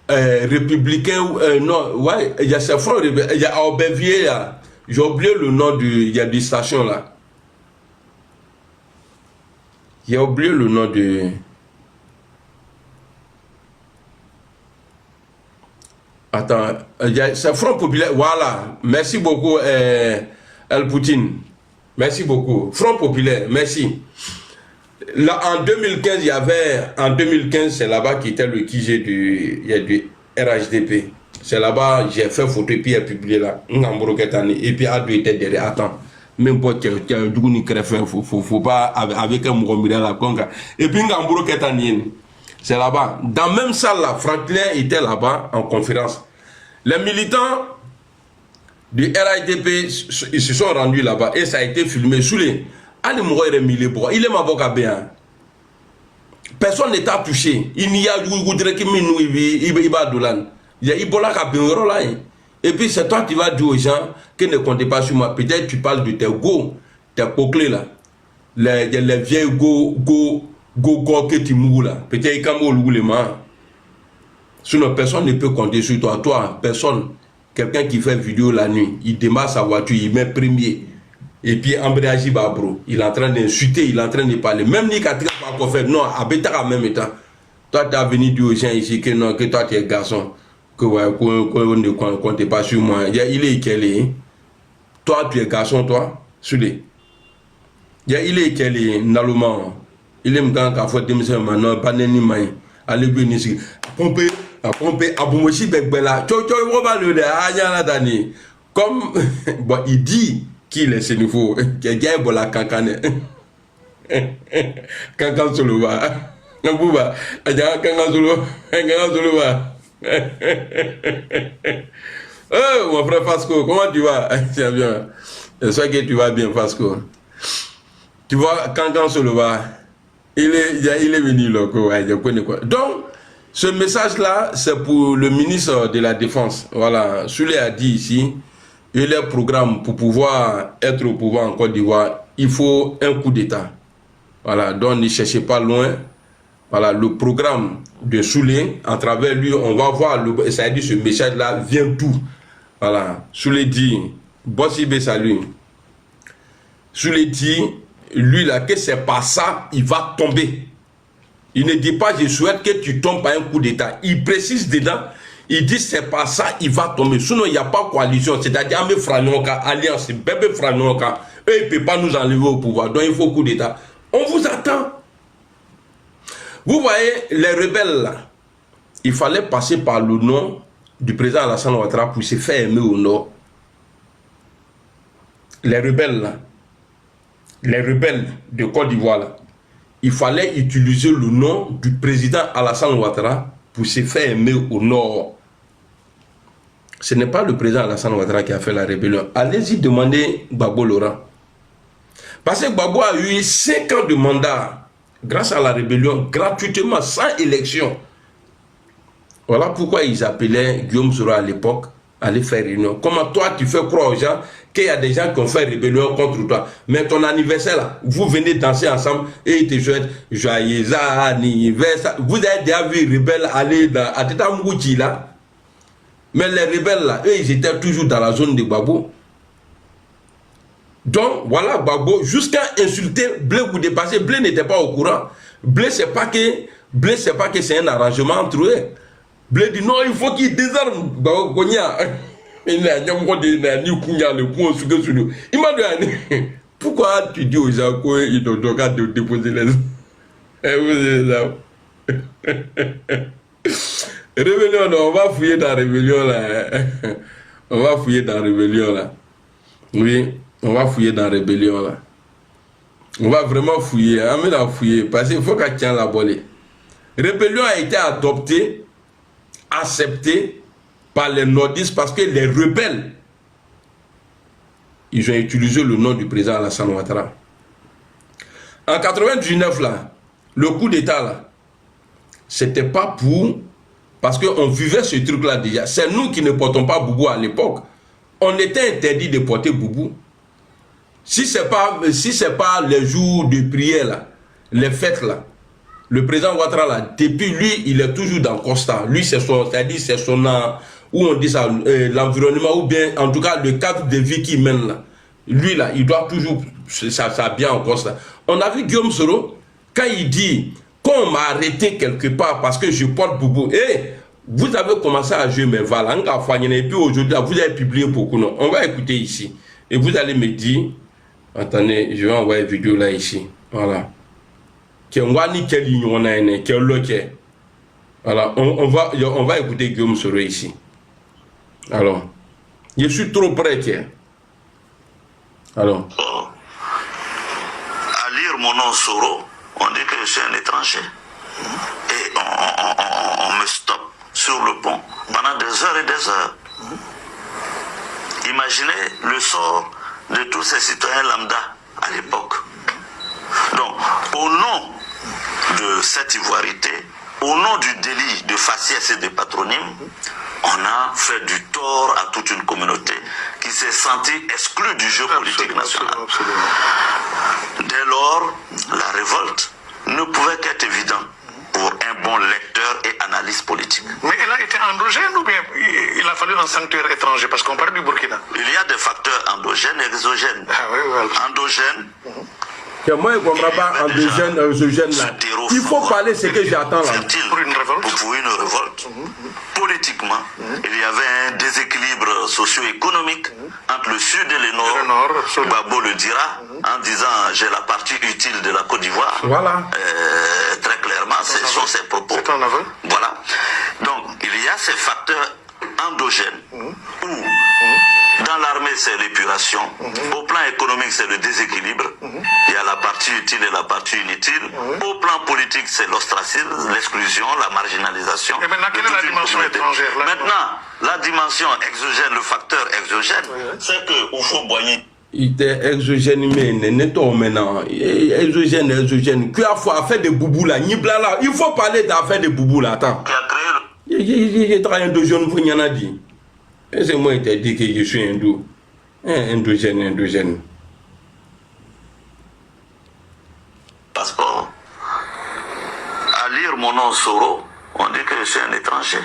Républicain, non, ouais, il y a ce front, il y a Aubervilliers là, j'ai oublié le nom il y a des stations là. J'ai oublié le nom de... Attends, c'est Front Populaire, voilà, merci beaucoup El Poutine, merci beaucoup, Front Populaire, merci. Là, en 2015, il y avait, c'est là-bas qui était le QG du RHDP. C'est là-bas, j'ai fait photo et puis il a publié là. Et puis Adou était derrière, attends. Même pas qu'il y a un dougouni crève, faut pas avec un mouromira là. Et puis Ngamboro Ketani, c'est là-bas. Dans la même salle là, Franklin était là-bas en conférence. Les militants du RHDP, ils se sont rendus là-bas et ça a été filmé sous les... Il est ma boca bien. Personne n'est touché. Il n'y a et puis c'est toi qui vas dire aux gens qui ne comptent pas sur moi. Peut-être tu parles de tes go, tes coclés là. Les vieilles go Gogo que tu mous là. Peut-être qu'il y a les mains. Sinon, personne ne peut compter sur toi. Toi, personne. Quelqu'un qui fait vidéo la nuit, il démarre sa voiture, il met premier. Et puis, embrayage, bro. Il est en train d'insulter, il est en train de parler. Même ni quand tu pas encore fait, non, à Bétara en même temps. Toi, tu as venu dire aux gens ici que non, que toi, tu es garçon. Que ouais, qu'on ne compte pas sur moi. Il est quel est? Toi, tu es garçon, toi, sur les. Il est quel est, Naloman. Il est m'gan qu'à fois démissionner maintenant, pas n'en main. Allez, venir ici. Pomper, à Boumochi, Bekbela. Tu vois, le Ayana Dani. Comme, bon, il dit qu'il est ce nouveau. Qu'il y a un bon la cancane. Cancan Solova. Nabouba. Aja Cancan Solova. Cancan Solova. Oh, mon frère Fasco, comment tu vas? Tiens bien. J'espère que tu vas bien, Fasco. Tu vois, Cancan Solova, il est venu là, ouais, je connais quoi. Donc, ce message-là, c'est pour le ministre de la Défense. Voilà, Souley a dit ici, il est programme pour pouvoir être au pouvoir en Côte d'Ivoire, il faut un coup d'État. Voilà, donc ne cherchez pas loin. Voilà, le programme de Souley, à travers lui, on va voir, ça a dit ce message-là vient tout. Voilà, Souley dit, Bossibé salut. Souley dit, lui là, que c'est pas ça, il va tomber. Il ne dit pas, je souhaite que tu tombes par un coup d'État. Il précise dedans, il dit, c'est pas ça, il va tomber. Sinon, il n'y a pas coalition. C'est-à-dire, Amé Franoka, Alliance, Bébé Franoka, eux, ils ne peuvent pas nous enlever au pouvoir. Donc, il faut coup d'État. On vous attend. Vous voyez, les rebelles là, il fallait passer par le nom du président Alassane Ouattara pour se faire aimer au nord. Les rebelles là, les rebelles de Côte d'Ivoire là, il fallait utiliser le nom du président Alassane Ouattara pour se faire aimer au nord. Ce n'est pas le président Alassane Ouattara qui a fait la rébellion. Allez-y demander Gbagbo Laurent. Parce que Gbagbo a eu 5 ans de mandat grâce à la rébellion, gratuitement, sans élection. Voilà pourquoi ils appelaient Guillaume Soro à l'époque à aller faire réunion. Comment toi tu fais croire aux gens qu'il y a des gens qui ont fait rébellion contre toi. Mais ton anniversaire là, vous venez danser ensemble et ils te souhaitent joyeux anniversaire. Vous avez déjà vu les rebelles aller dans Ateta Mouti là. Mais les rebelles là, eux ils étaient toujours dans la zone de Gbagbo. Donc voilà Gbagbo, jusqu'à insulter Blé ou dépasser, Blé n'était pas au courant. Blé c'est pas que c'est un arrangement entre eux. Blé dit non, il faut qu'il désarme Gbagbo Konya. Il m'a dit, pourquoi tu dis aux gens qu'ils ont le cas de déposer les... Rébellion, on va fouiller dans la rébellion là. On va fouiller dans la rébellion là. Oui, on va fouiller dans la rébellion là. On va vraiment fouiller, on va fouiller, parce qu'il faut qu'elle tienne la volée. Rébellion a été adoptée, acceptée par les nordistes parce que les rebelles, ils ont utilisé le nom du président Alassane Ouattara. En 99 là, le coup d'état là, c'était pas pour, parce qu'on vivait ce truc là déjà. C'est nous qui ne portons pas Boubou à l'époque. On était interdit de porter Boubou. Si c'est pas les jours de prière là, les fêtes là, le président Ouattara là, depuis lui, il est toujours dans le constat. Lui, c'est son, c'est-à-dire c'est son, où on dit ça, l'environnement, ou bien en tout cas le cadre de vie qu'il mène là. Lui là, il doit toujours ça bien en constat. On a vu Guillaume Soro, quand il dit, quand on m'a arrêté quelque part parce que je porte Boubou, et vous avez commencé à jouer mes valeurs, et puis aujourd'hui, vous avez publié beaucoup, non? On va écouter ici. Et vous allez me dire, attendez, je vais envoyer une vidéo là ici. Voilà. Voilà, on va écouter Guillaume Soro ici. Alors, je suis trop près. Alors. À lire mon nom Soro, on dit que je suis un étranger. Et on me stoppe sur le pont pendant des heures et des heures. Imaginez le sort de tous ces citoyens lambda à l'époque. Donc, au nom de cette ivoirité, au nom du délit de faciès et de patronyme, on a fait du tort à toute une communauté qui s'est sentie exclue du jeu politique national. Dès lors, la révolte ne pouvait qu'être évident pour un bon lecteur et analyste politique. Mais elle a été endogène ou bien il a fallu un sanctuaire étranger parce qu'on parle du Burkina? Il y a des facteurs endogènes et exogènes. Ah oui, voilà. Endogènes, Que moi, je ne comprends pas endogène, exogène là. Il faut parler ce que j'attends là. fertile Pour une révolte. pour une révolte. Politiquement, il y avait un déséquilibre socio-économique entre le sud et le nord. Le nord, absolument. Gbagbo le dira en disant j'ai la partie utile de la Côte d'Ivoire. Voilà. Très clairement, ce sont ses propos. C'est un aveu. Voilà. Donc, il y a ces facteurs endogènes où, dans l'armée, c'est l'épuration. Au plan économique, c'est le déséquilibre. Il y a la partie utile et la partie inutile. Au plan politique, c'est l'ostracisme, l'exclusion, la marginalisation. Et maintenant, quelle de est la toute une dimension communauté. étrangère, là? Maintenant, la dimension exogène, le facteur exogène, c'est que Houphouët-Boigny, Il était exogène, mais n'est pas maintenant. Exogène, exogène. Qui a fait des boubous là? Il faut parler d'affaires de boubous là. Attends. qui a créé le Il travaille endogène pour n'y en a dit. Et c'est moi qui t'ai dit que je suis hindou. Endogène, endogène. passeport. À lire mon nom Soro, on dit que je suis un étranger.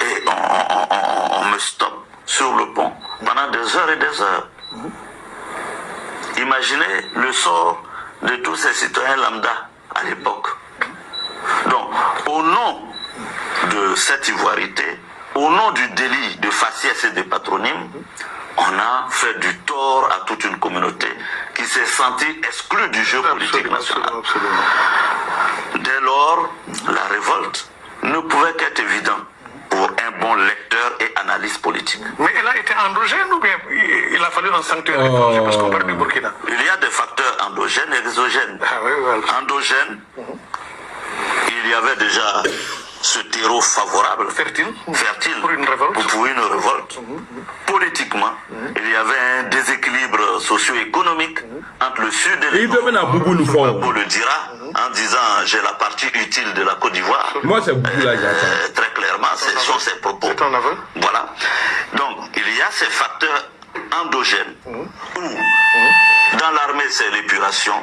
Et on me stoppe sur le pont pendant des heures et des heures. Imaginez le sort de tous ces citoyens lambda à l'époque. Donc, au nom de cette ivoirité, au nom du délit de faciès et de patronyme, on a fait du tort à toute une communauté qui s'est sentie exclue du jeu politique national. Absolument. Dès lors, la révolte ne pouvait qu'être évident pour un bon lecteur et analyste politique. Mais elle a été endogène ou bien il a fallu un sanctuaire étranger parce qu'on parle du Burkina? Il y a des facteurs endogènes et exogènes. Ah oui, voilà. Endogènes, il y avait déjà ce terreau favorable, Fertile. fertile Pour une révolte. pour une révolte. Politiquement, il y avait un déséquilibre socio-économique entre le sud et le Il nord. devait un boubou nous fort. Gbagbo le dira en disant j'ai la partie utile de la Côte d'Ivoire. Moi, c'est boubou là, j'attends. Très clairement, ce sont ses propos. C'est un aveu. Voilà. Donc, il y a ces facteurs endogènes où, dans l'armée, c'est l'épuration.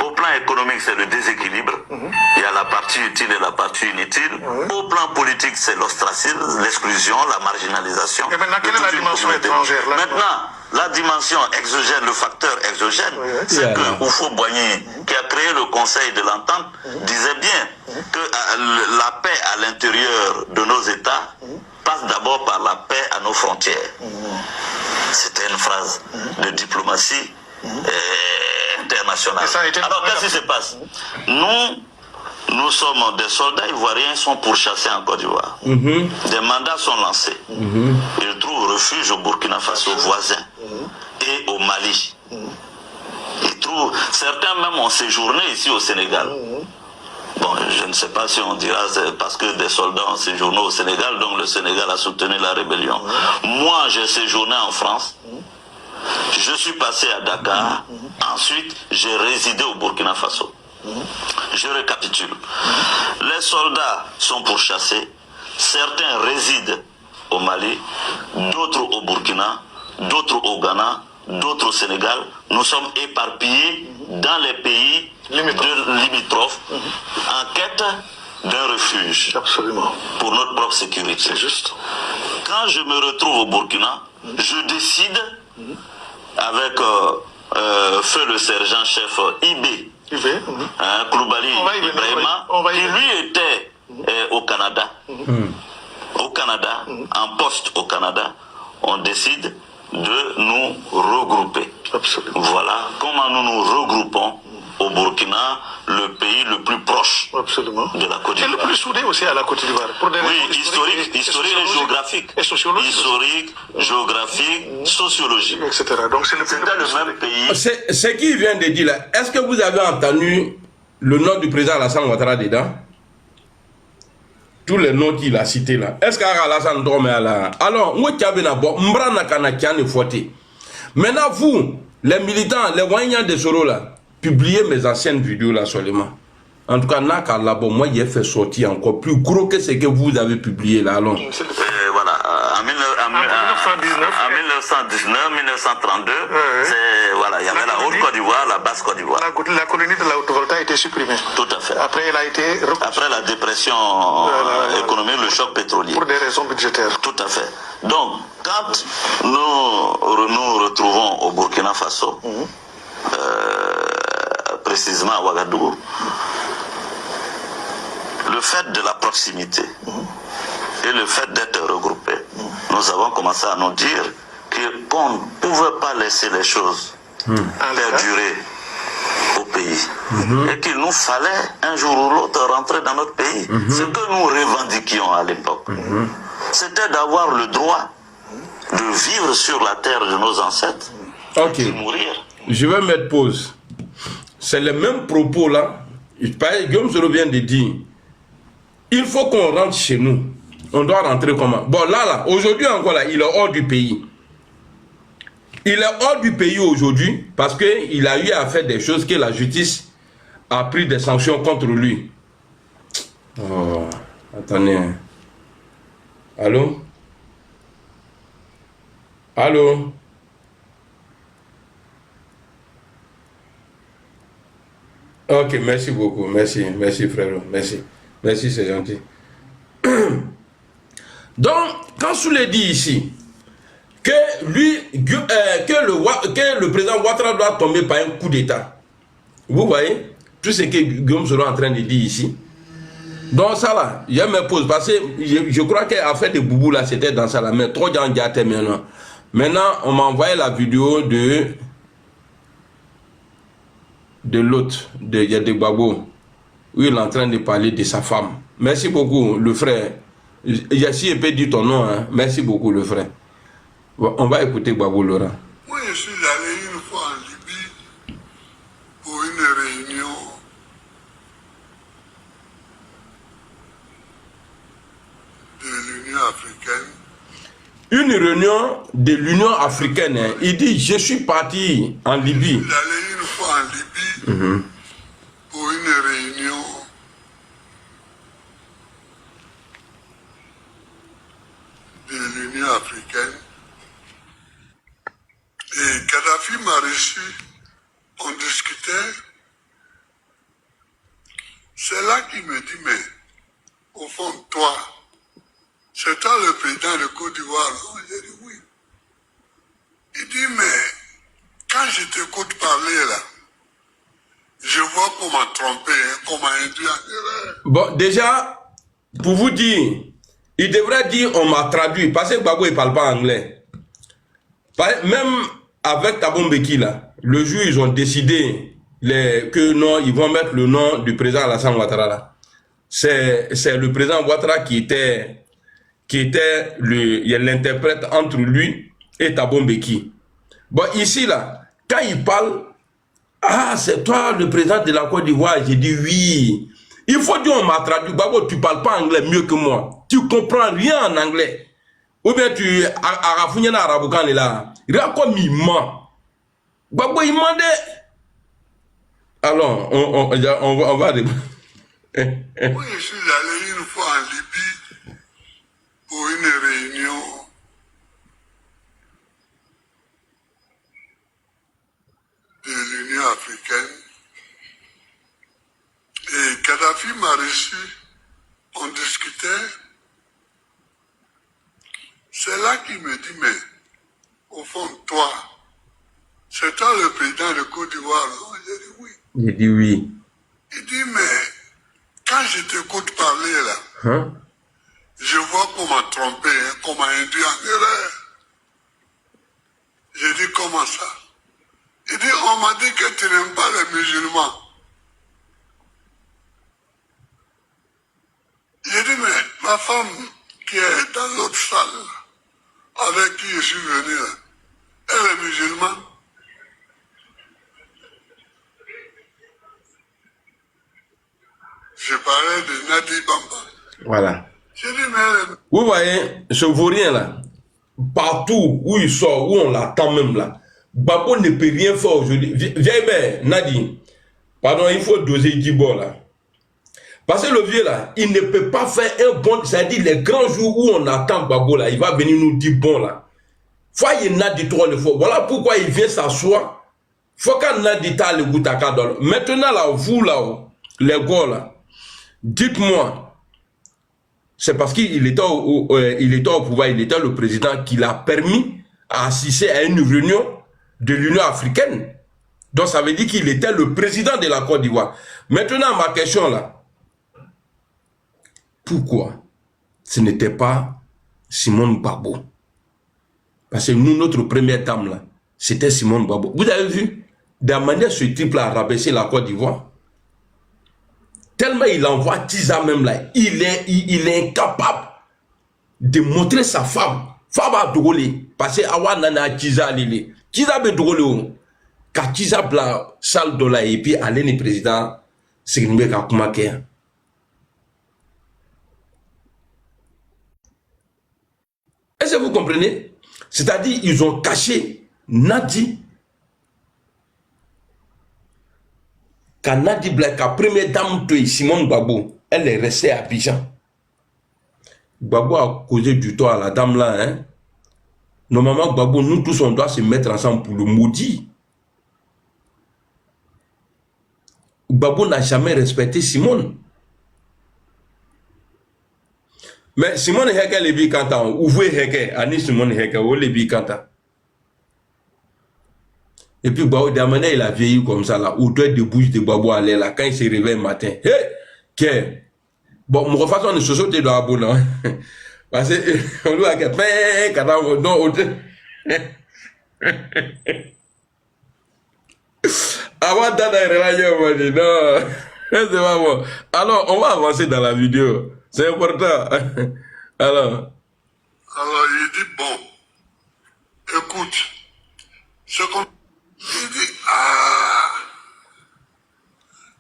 Au plan économique, c'est le déséquilibre. Il y a la partie utile et la partie inutile. Au plan politique, c'est l'ostracisme, l'exclusion, la marginalisation. Et maintenant, quelle de est la toute une dimension communauté. étrangère, là? Maintenant, la dimension exogène, le facteur exogène, c'est Yeah. que Houphouët-Boigny, qui a créé le Conseil de l'Entente, disait bien que la paix à l'intérieur de nos États passe d'abord par la paix à nos frontières. C'était une phrase de diplomatie internationale. Et ça a été- Alors qu'est-ce qui se passe? Nous sommes des soldats ivoiriens sont pourchassés en Côte d'Ivoire. Des mandats sont lancés. Ils trouvent refuge au Burkina Faso voisin et au Mali. Certains même ont séjourné ici au Sénégal. Bon, je ne sais pas si on dira c'est parce que des soldats ont séjourné au Sénégal, donc le Sénégal a soutenu la rébellion. Moi, j'ai séjourné en France. Je suis passé à Dakar. Ensuite, j'ai résidé au Burkina Faso. Je récapitule. Les soldats sont pourchassés. Certains résident au Mali, d'autres au Burkina, d'autres au Ghana, d'autres au Sénégal. Nous sommes éparpillés dans les pays limitrophes en quête d'un refuge Absolument. pour notre propre sécurité. C'est juste. Quand je me retrouve au Burkina, je décide avec feu le sergent-chef Ibé, Koulibaly On va y venir, Ibrahima, on va y qui venir. lui était au Canada. Au Canada, en poste au Canada, on décide de nous regrouper. Absolument. Voilà comment nous nous regroupons au Burkina, le pays le plus proche Absolument. de la Côte Et le d'Ivoire. plus soudé aussi à la Côte d'Ivoire. Pour des Oui, raisons historique et sociologiques géographique. Et sociologique. Historique, géographique, sociologique. Etc. Donc c'est le C'était le même pays. Ce qu'il vient de dire là, est-ce que vous avez entendu le nom du président Alassane Ouattara dedans? Tous les noms qu'il a cités là. Est-ce qu'Alassane Ouattara est là? Alors, moi, tu as bien d'abord, Mbrana Kanakian est fouetté. Maintenant, vous, les militants, les Wanyans de Soro là, publiez mes anciennes vidéos là seulement. En tout cas, là-bas, moi, j'ai fait sortir encore plus gros que ce que vous avez publié là. Alors. Voilà, en 1919, 1932, Ouais. c'est, voilà, il y avait la Haute Côte d'Ivoire, la Basse Côte d'Ivoire. La colonie de la Haute-Volta a été été supprimée. Tout à fait. Après, elle a été repoussée. Après la dépression économique, le choc pétrolier. Pour des raisons budgétaires. Tout à fait. Donc, quand nous retrouvons au Burkina Faso, précisément à Ouagadougou, le fait de la proximité et le fait d'être regroupés, nous avons commencé à nous dire qu'on ne pouvait pas laisser les choses perdurer au pays et qu'il nous fallait un jour ou l'autre rentrer dans notre pays. Ce que nous revendiquions à l'époque, c'était d'avoir le droit de vivre sur la terre de nos ancêtres et de mourir. Je vais mettre pause. C'est le même propos là. Guillaume Soro vient de dire, il faut qu'on rentre chez nous. On doit rentrer comment? Bon là, aujourd'hui encore là, il est hors du pays. Il est hors du pays aujourd'hui parce qu'il a eu à faire des choses que la justice a pris des sanctions contre lui. Oh, attendez. Allô? Allô? Ok, merci beaucoup. Merci frérot. Merci, c'est gentil. Donc, quand Soulé dit ici que le président Ouattara doit tomber par un coup d'État, vous voyez tout ce que Guillaume Soro est en train de dire ici. Donc ça là, je me pose parce que je crois qu'à faire des boubous là, c'était dans ça là, mais trop de gens maintenant. Maintenant, on m'a envoyé la vidéo de l'autre, de Gbagbo, où il est en train de parler de sa femme. Merci beaucoup, le frère. Si je peux dire ton nom, hein. Merci beaucoup, le frère. On va écouter Gbagbo Laurent. Moi, je suis allé une fois en Libye pour une réunion de l'Union africaine. Une réunion de l'Union africaine. Hein. Il dit, je suis parti en Libye. Je suis allé une fois en Libye pour une réunion de l'Union africaine. Et Kadhafi m'a reçu, on discutait. C'est là qu'il me dit, mais au fond, toi, c'est toi le président de Côte d'Ivoire, non? J'ai dit oui. Il dit, mais quand je t'écoute parler là, je vois qu'on m'a trompé, hein, qu'on m'a induit en erreur. Bon, déjà, pour vous dire, il devrait dire on m'a traduit, parce que Gbagbo il ne parle pas anglais. Même avec Thabo Mbeki là, le jour ils ont décidé que non, ils vont mettre le nom du président Alassane Ouattara là. C'est le président Ouattara qui était l'interprète entre lui et Thabo Mbeki. Bon, ici là, quand il parle, ah, c'est toi le président de la Côte d'Ivoire, j'ai dit oui. Il faut dire on m'a traduit. Gbagbo, tu parles pas anglais mieux que moi. Tu comprends rien en anglais. Ou bien tu as na araboukan là. Il a comme il ment. Gbagbo il ment. Alors, on va Moi, je suis allé une fois en Libye pour une réunion de l'Union africaine. Et Kadhafi m'a reçu, on discutait. C'est là qu'il me dit, mais au fond, toi, c'est toi le président de Côte d'Ivoire, non? J'ai dit oui. J'ai dit oui. Il dit, mais quand je t'écoute parler là, Hein? je vois qu'on m'a trompé, hein, qu'on m'a induit en erreur. J'ai dit, comment ça? Il dit, on m'a dit que tu n'aimes pas les musulmans. J'ai dit, mais ma femme qui est dans l'autre salle, avec qui je suis venu, elle est musulmane. Je parlais de Nadi Bamba. Voilà. J'ai dit, mais elle est... Vous voyez, ce vaurien là, partout où il sort, où on l'attend même là, Gbagbo ne peut rien faire aujourd'hui. Vieille mère, Nadi, pardon, il faut doser 10 bords là. Parce que le vieux là, il ne peut pas faire un bon, c'est-à-dire les grands jours où on attend Gbagbo là, il va venir nous dire bon là. Faut qu'il Nadi 3 fois. Voilà pourquoi il vient s'asseoir Faut qu'on a dit le goutaka. Maintenant, là, vous, là, les gars, là, dites-moi, c'est parce qu'il était, il était au pouvoir, il était le président qui l'a permis à assister à une réunion de l'Union africaine. Donc, ça veut dire qu'il était le président de la Côte d'Ivoire. Maintenant, ma question, là, pourquoi ce n'était pas Simone Gbagbo? Parce que nous, notre première dame, là, c'était Simone Gbagbo. Vous avez vu, de la manière ce type-là a rabaissé la Côte d'Ivoire, tellement il envoie Tiza même là, il est incapable de montrer sa femme. Femme a drôlé. Parce que Awa Nana Tiza Lili. Tiza be drôlé. Quand Tiza bla salle de là et puis aller le président, c'est une belle Kakumake. Est-ce que vous comprenez? C'est-à-dire, ils ont caché Nadi. Quand Nadi Black, la première dame de Simone Gbagbo, elle est restée à Abidjan. Gbagbo a causé du tort à la dame là. Hein? Normalement, Gbagbo, nous tous, on doit se mettre ensemble pour le maudire. Gbagbo n'a jamais respecté Simone. Mais Simone Heke le bi kanta, ouvrez Heke, ani Simone Heke, ou le bi kanta. Et puis Gbagbo, de la manière il a vieilli comme ça là, ou de bouche de Gbagbo allait là, quand il se réveille le matin. Hé, qu'est bon, mon façon de se sauter dans la boule, hein. Parce que, on lui a dit, mais, quand on non, avant d'aller on va dire, non, c'est pas bon. Alors, on va avancer dans la vidéo. C'est important. Alors, il dit, bon, écoute, ce qu'on... Il dit, ah,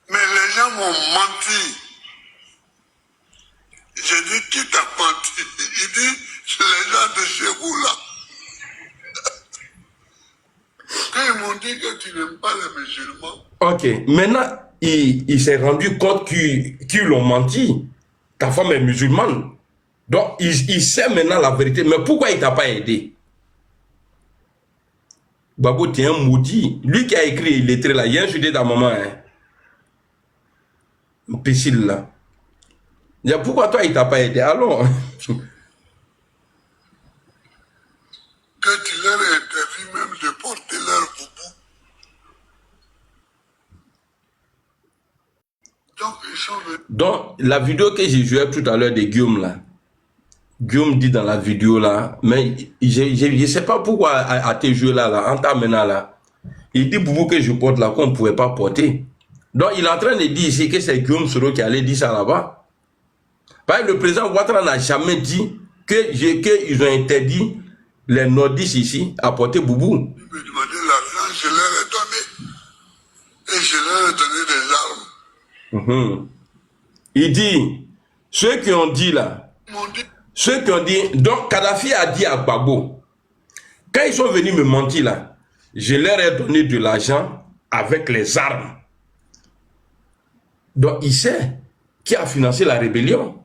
mais les gens m'ont menti. J'ai dit, qui t'a menti? Il dit, les gens de chez vous là. Quand ils m'ont dit que tu n'aimes pas les musulmans. ok, maintenant, il s'est rendu compte qu'ils l'ont menti. Ta femme est musulmane. Donc, il sait maintenant la vérité. Mais pourquoi il ne t'a pas aidé? Gbagbo, tu es un maudit. Lui qui a écrit il lettré là, il a insulté ta maman. Hein. Imbécile là. Il dit, pourquoi toi il t'a pas aidé? Alors. Que tu leur interdis même de porter leur boubou. Donc, ils sont venus. Donc, la vidéo que j'ai jouée tout à l'heure de Guillaume là. Guillaume dit dans la vidéo là, mais je ne sais pas pourquoi à tes jeux là, en t'amenant là. Il dit boubou que je porte là qu'on ne pouvait pas porter. Donc, il est en train de dire ici que c'est Guillaume Soro qui allait dire ça là-bas. Parce que le président Ouattara n'a jamais dit qu'ils ont interdit les nordistes ici à porter boubou. Ils me demandaient l'argent, je leur ai donné. Et je leur ai donné des armes. Il dit, ceux qui ont dit là, Ils m'ont dit, ceux qui ont dit, donc Kadhafi a dit à Gbagbo, quand ils sont venus me mentir là, je leur ai donné de l'argent avec les armes. Donc il sait qui a financé la rébellion.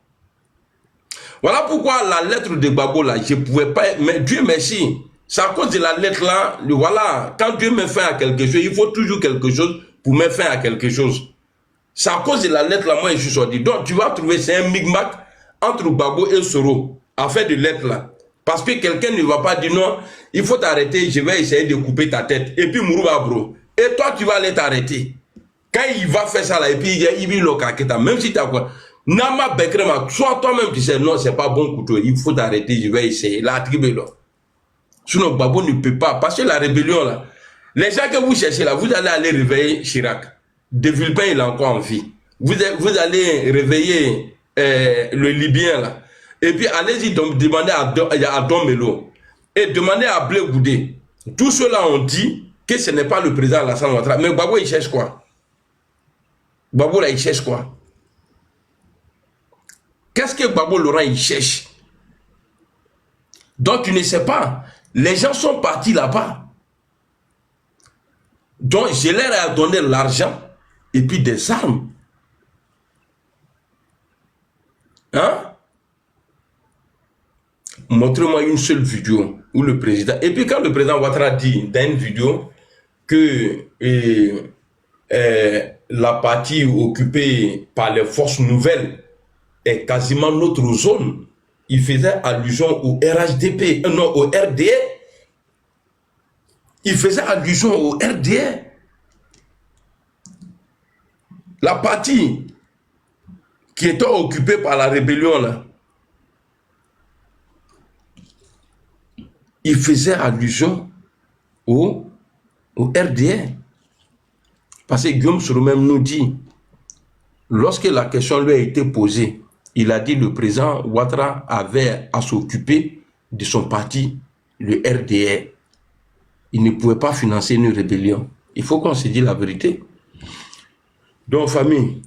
Voilà pourquoi la lettre de Gbagbo là, je ne pouvais pas, mais Dieu merci, c'est à cause de la lettre là, voilà, quand Dieu met fin à quelque chose, il faut toujours quelque chose pour mettre fin à quelque chose. C'est à cause de la lettre là, moi je suis sorti. Donc tu vas trouver, c'est un micmac entre Gbagbo et Soro, à faire de lettre là. Parce que quelqu'un ne va pas dire non, il faut t'arrêter, je vais essayer de couper ta tête. Et puis Mourouba bro. Et toi tu vas aller t'arrêter. Quand il va faire ça là, et puis il dit le même si tu as quoi. Nama Bekrema, soit toi-même tu sais non, c'est pas bon couteau, il faut t'arrêter, je vais essayer. La tribu là. Sinon Gbagbo ne peut pas, parce que la rébellion là, les gens que vous cherchez là, vous allez aller réveiller Chirac. De Villepin il est encore en vie. Vous allez réveiller le Libyen là. Et puis allez-y demander à Don Melo. Et demander à Blé Goudé. Tous ceux-là ont dit que ce n'est pas le président Alassane Ouattara. Mais Gbagbo il cherche quoi? Gbagbo là il cherche quoi? Qu'est-ce que Gbagbo Laurent il cherche? Donc tu ne sais pas. Les gens sont partis là-bas. Donc je leur ai donné l'argent et puis des armes. Hein? Montrez-moi une seule vidéo où le président... Et puis quand le président Ouattara dit dans une vidéo que la partie occupée par les forces nouvelles est quasiment notre zone. Il faisait allusion au RHDP, non, au RDR. Il faisait allusion au RDR. La partie qui était occupée par la rébellion, là, il faisait allusion au RDR. Parce que Guillaume Soroumem nous dit, lorsque la question lui a été posée, il a dit le président Ouattara avait à s'occuper de son parti, le RDR. Il ne pouvait pas financer une rébellion. Il faut qu'on se dise la vérité. Donc, famille,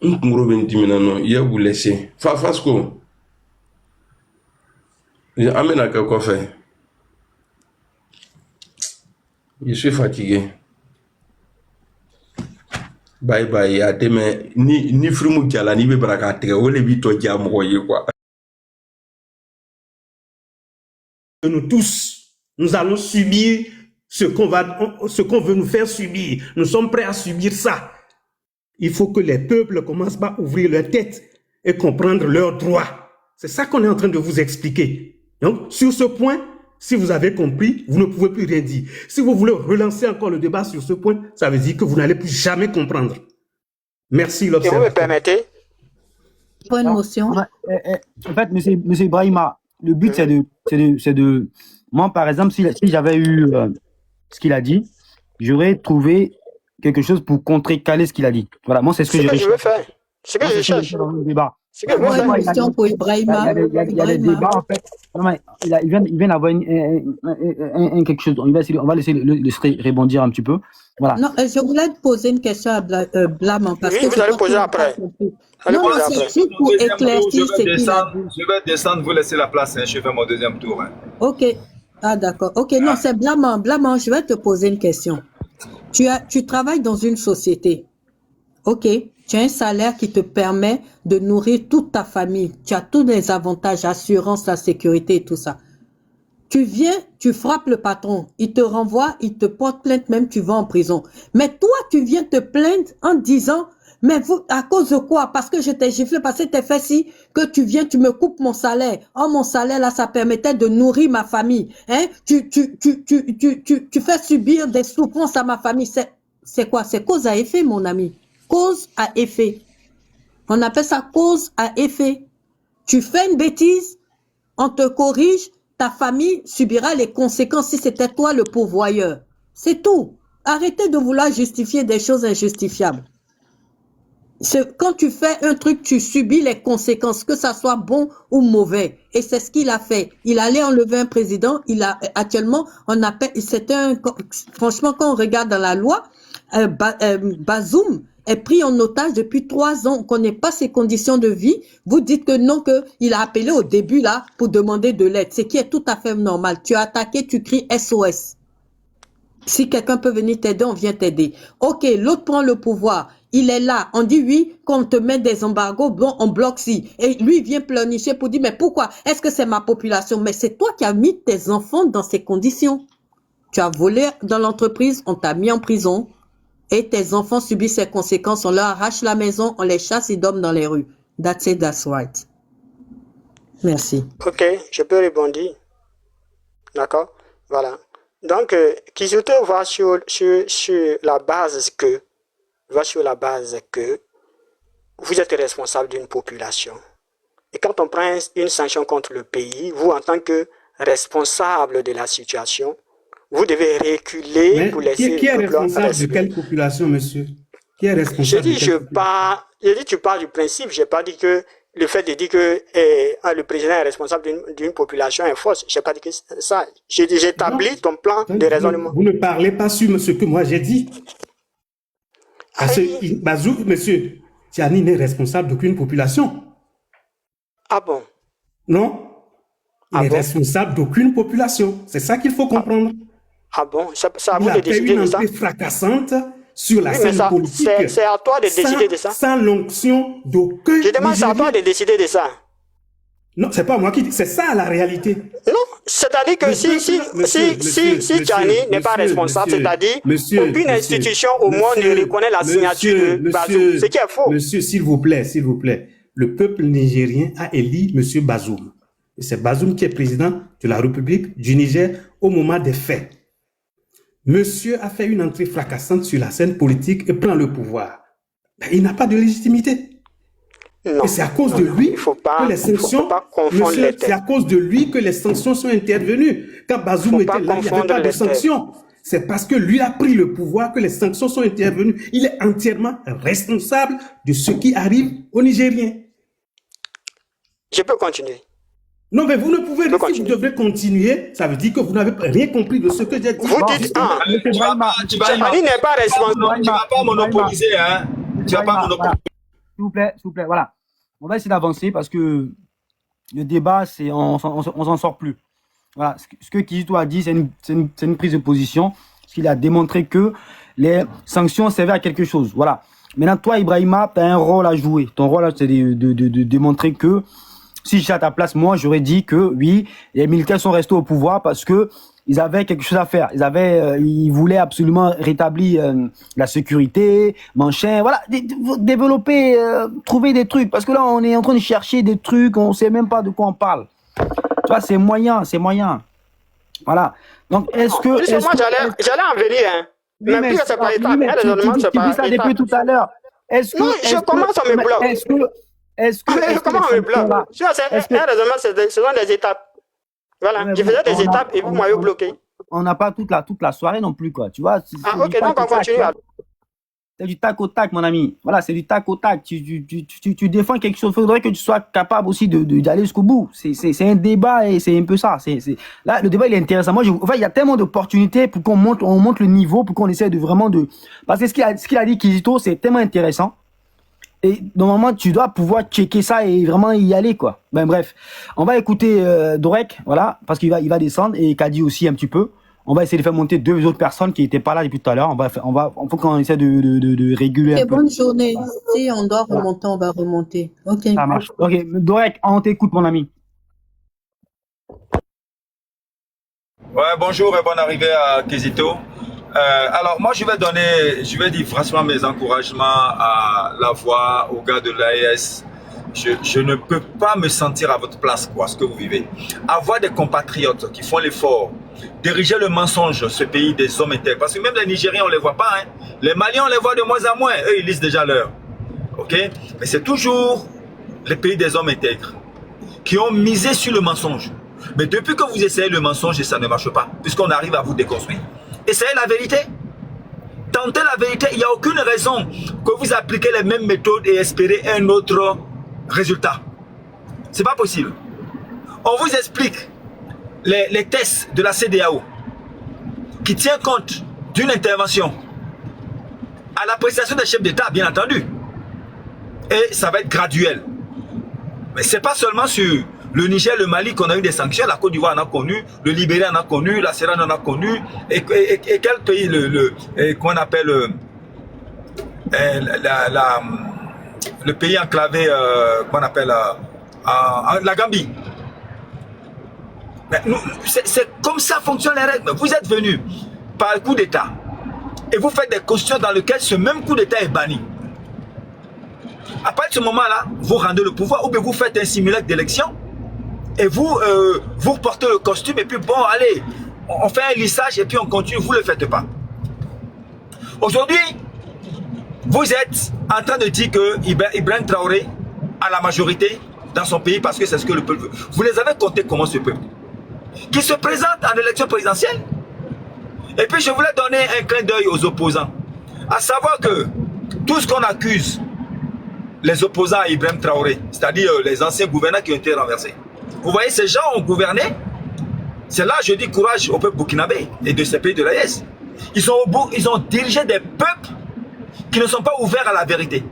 il y a vous laisser. Fafasco, amène à quoi faire. Je suis fatigué. Bye bye. À demain. Ni frimu jala ni be baraka tege. Ole bi to jam roye quoi. Nous tous, nous allons subir ce qu'on veut nous faire subir. Nous sommes prêts à subir ça. Il faut que les peuples commencent par ouvrir leur tête et comprendre leurs droits. C'est ça qu'on est en train de vous expliquer. Donc, sur ce point, si vous avez compris, vous ne pouvez plus rien dire. Si vous voulez relancer encore le débat sur ce point, ça veut dire que vous n'allez plus jamais comprendre. Merci, l'observateur. Vous me permettez? Pas une motion. En fait, monsieur Ibrahima, le but, c'est de... Moi, par exemple, si j'avais eu ce qu'il a dit, j'aurais trouvé quelque chose pour contrecaler ce qu'il a dit. Voilà, moi, c'est ce que je veux faire. C'est ce que je cherche. Dans le débat. C'est que Moi, une question pour Ibrahima. Il y a des débats, en fait. Non, mais il vient d'avoir quelque chose. On va laisser le rebondir un petit peu. Voilà. Non, je voulais te poser une question à Blamant. Oui, vous allez poser après. Non, c'est juste pour éclaircir ce qu'il a dit. Je vais descendre, vous laissez la place, hein, je fais mon deuxième tour. Hein. Ok. Ah, d'accord. Ok, non, c'est Blamant. Blamant, je vais te poser une question. Tu travailles dans une société. Ok. Tu as un salaire qui te permet de nourrir toute ta famille. Tu as tous les avantages, assurance, la sécurité et tout ça. Tu viens, tu frappes le patron, il te renvoie, il te porte plainte, même tu vas en prison. Mais toi, tu viens te plaindre en disant, mais vous, à cause de quoi? Parce que je t'ai giflé, parce que t'es fait si, que tu viens, tu me coupes mon salaire. Oh, mon salaire, là, ça permettait de nourrir ma famille. Hein? Tu fais subir des souffrances à ma famille. C'est quoi? C'est cause à effet, mon ami. Cause à effet. On appelle ça cause à effet. Tu fais une bêtise, on te corrige, ta famille subira les conséquences si c'était toi le pourvoyeur. C'est tout. Arrêtez de vouloir justifier des choses injustifiables. Quand tu fais un truc, tu subis les conséquences, que ça soit bon ou mauvais. Et c'est ce qu'il a fait. Il allait enlever un président. Actuellement, on appelle, franchement, quand on regarde dans la loi, Bazoum est pris en otage depuis 3 ans. On ne connaît pas ses conditions de vie. Vous dites que non, qu'il a appelé au début là pour demander de l'aide. Ce qui est tout à fait normal. Tu as attaqué, tu cries SOS. Si quelqu'un peut venir t'aider, on vient t'aider. Ok, l'autre prend le pouvoir. Il est là. On dit oui, qu'on te met des embargos, bon, on bloque si. Et lui vient pleurnicher pour dire, mais pourquoi? Est-ce que c'est ma population? Mais c'est toi qui as mis tes enfants dans ces conditions. Tu as volé dans l'entreprise, on t'a mis en prison. Et tes enfants subissent ces conséquences. On leur arrache la maison, on les chasse, ils dorment dans les rues. That's it, that's right. Merci. Ok, je peux rebondir. D'accord? Voilà. Donc, Kizito va sur la base que vous êtes responsable d'une population. Et quand on prend une sanction contre le pays, vous, en tant que responsable de la situation, vous devez reculer. Mais pour laisser qui est responsable de quelle population, monsieur? Qui est responsable? J'ai dit, tu parles du principe, je n'ai pas dit que le fait de dire que le président est responsable d'une population est fausse. Je n'ai pas dit que c'est ça. J'ai établi ton plan de raisonnement. Vous ne parlez pas sur ce que moi j'ai dit. Parce que Bazoum, monsieur, Tiani n'est responsable d'aucune population. Ah bon? Non? Il est responsable d'aucune population. C'est ça qu'il faut comprendre. Ah bon? Ça à vous de décider de ça? Il a fait une entrée fracassante sur la scène politique. C'est à toi de décider de ça. Sans l'onction d'aucun. Je demande, c'est à toi de décider de ça. Non, c'est pas moi qui dis, c'est ça la réalité. Non, c'est-à-dire que si Tchani n'est pas responsable, c'est-à-dire aucune institution au monde ne reconnaît la signature de Bazoum, ce qui est faux. Monsieur, s'il vous plaît, le peuple nigérien a élu monsieur Bazoum. Et c'est Bazoum qui est président de la République du Niger au moment des faits. Monsieur a fait une entrée fracassante sur la scène politique et prend le pouvoir. Mais il n'a pas de légitimité. Non, et c'est à cause de lui que les sanctions, monsieur, c'est à cause de lui que les sanctions sont intervenues. Quand Bazoum était là, il n'y avait pas de sanctions. C'est parce que lui a pris le pouvoir que les sanctions sont intervenues. Il est entièrement responsable de ce qui arrive aux Nigériens. Je peux continuer. Non, mais vous ne pouvez pas. Si vous devez continuer, ça veut dire que vous n'avez rien compris de ce que j'ai dit. Vous dites, Tchani n'est pas responsable. Tu ne vas pas monopoliser, hein. Tu ne vas pas monopoliser. S'il vous plaît, voilà. On va essayer d'avancer parce que le débat, on s'en sort plus. Voilà. Ce que Kizito a dit, c'est une prise de position. Parce qu'il a démontré que les sanctions servaient à quelque chose. Voilà. Maintenant, toi, Ibrahima, tu as un rôle à jouer. Ton rôle, c'est de démontrer que si j'étais à ta place, moi, j'aurais dit que oui, les militaires sont restés au pouvoir parce que ils avaient quelque chose à faire. Ils voulaient absolument rétablir la sécurité, machin, voilà, développer, trouver des trucs. Parce que là, on est en train de chercher des trucs, on sait même pas de quoi on parle. Tu vois, c'est moyen. Voilà. Donc, est-ce que... Moi, j'allais en venir, hein. Oui, mais c'est pas étape. Tu dis ça depuis tout à l'heure. Non, je commence à me bloquer. Comment on me bloque? C'est un raisonnement, ce sont des étapes. Voilà, je faisais des étapes et vous m'avez bloqué. On n'a pas toute la soirée non plus, quoi. Tu vois. Ok, donc on continue. C'est du tac au tac, mon ami. Voilà, c'est du tac au tac. Tu défends quelque chose. Il faudrait que tu sois capable aussi d'aller jusqu'au bout. C'est un débat et c'est un peu ça. Là, le débat, il est intéressant. Moi, il y a tellement d'opportunités pour qu'on monte le niveau, pour qu'on essaie de vraiment de... Parce que ce qu'il a dit, Kizito, c'est tellement intéressant. Et normalement, tu dois pouvoir checker ça et vraiment y aller, quoi. Ben bref, on va écouter Dorek, voilà, parce qu'il va descendre, et Kadi aussi un petit peu. On va essayer de faire monter deux autres personnes qui n'étaient pas là depuis tout à l'heure. Il faut qu'on essaie de réguler un peu. Bonne journée. Si on doit remonter, on va remonter. Ok. Ça marche. Ok, Dorek, on t'écoute, mon ami. Ouais, bonjour et bonne arrivée à Kizito. Alors moi je vais dire franchement mes encouragements à la voix, aux gars de l'AES. Je ne peux pas me sentir à votre place, quoi, ce que vous vivez. Avoir des compatriotes qui font l'effort, diriger le mensonge, ce pays des hommes intègres. Parce que même les Nigériens, on ne les voit pas. Hein. Les Maliens, on les voit de moins en moins. Eux, ils lisent déjà l'heure. Ok? Mais c'est toujours les pays des hommes intègres qui ont misé sur le mensonge. Mais depuis que vous essayez le mensonge, ça ne marche pas, puisqu'on arrive à vous déconstruire. Essayez la vérité. Tentez la vérité. Il n'y a aucune raison que vous appliquez les mêmes méthodes et espérez un autre résultat. C'est pas possible. On vous explique les tests de la CEDEAO qui tient compte d'une intervention à l'appréciation des chefs d'État, bien entendu. Et ça va être graduel. Mais c'est pas seulement sur le Niger, le Mali qu'on a eu des sanctions, la Côte d'Ivoire en a connu, le Libéria en a connu, la Sierra Leone en a connu, et quel pays, qu'on appelle le pays enclavé, qu'on appelle la Gambie. C'est comme ça fonctionnent les règles. Vous êtes venus par coup d'État et vous faites des constitutions dans lesquelles ce même coup d'État est banni. À partir de ce moment-là, vous rendez le pouvoir ou bien vous faites un simulacre d'élection et vous portez le costume et puis bon, allez, on fait un lissage et puis on continue, vous ne le faites pas. Aujourd'hui, vous êtes en train de dire que Ibrahim Traoré a la majorité dans son pays parce que c'est ce que le peuple veut. Vous les avez comptés comment ce peuple qui se présente en élection présidentielle. Et puis je voulais donner un clin d'œil aux opposants. À savoir que tout ce qu'on accuse les opposants à Ibrahim Traoré, c'est-à-dire les anciens gouverneurs qui ont été renversés. Vous voyez, ces gens ont gouverné. C'est là, je dis courage au peuple burkinabé et de ces pays de l'AES. Ils ont dirigé des peuples qui ne sont pas ouverts à la vérité.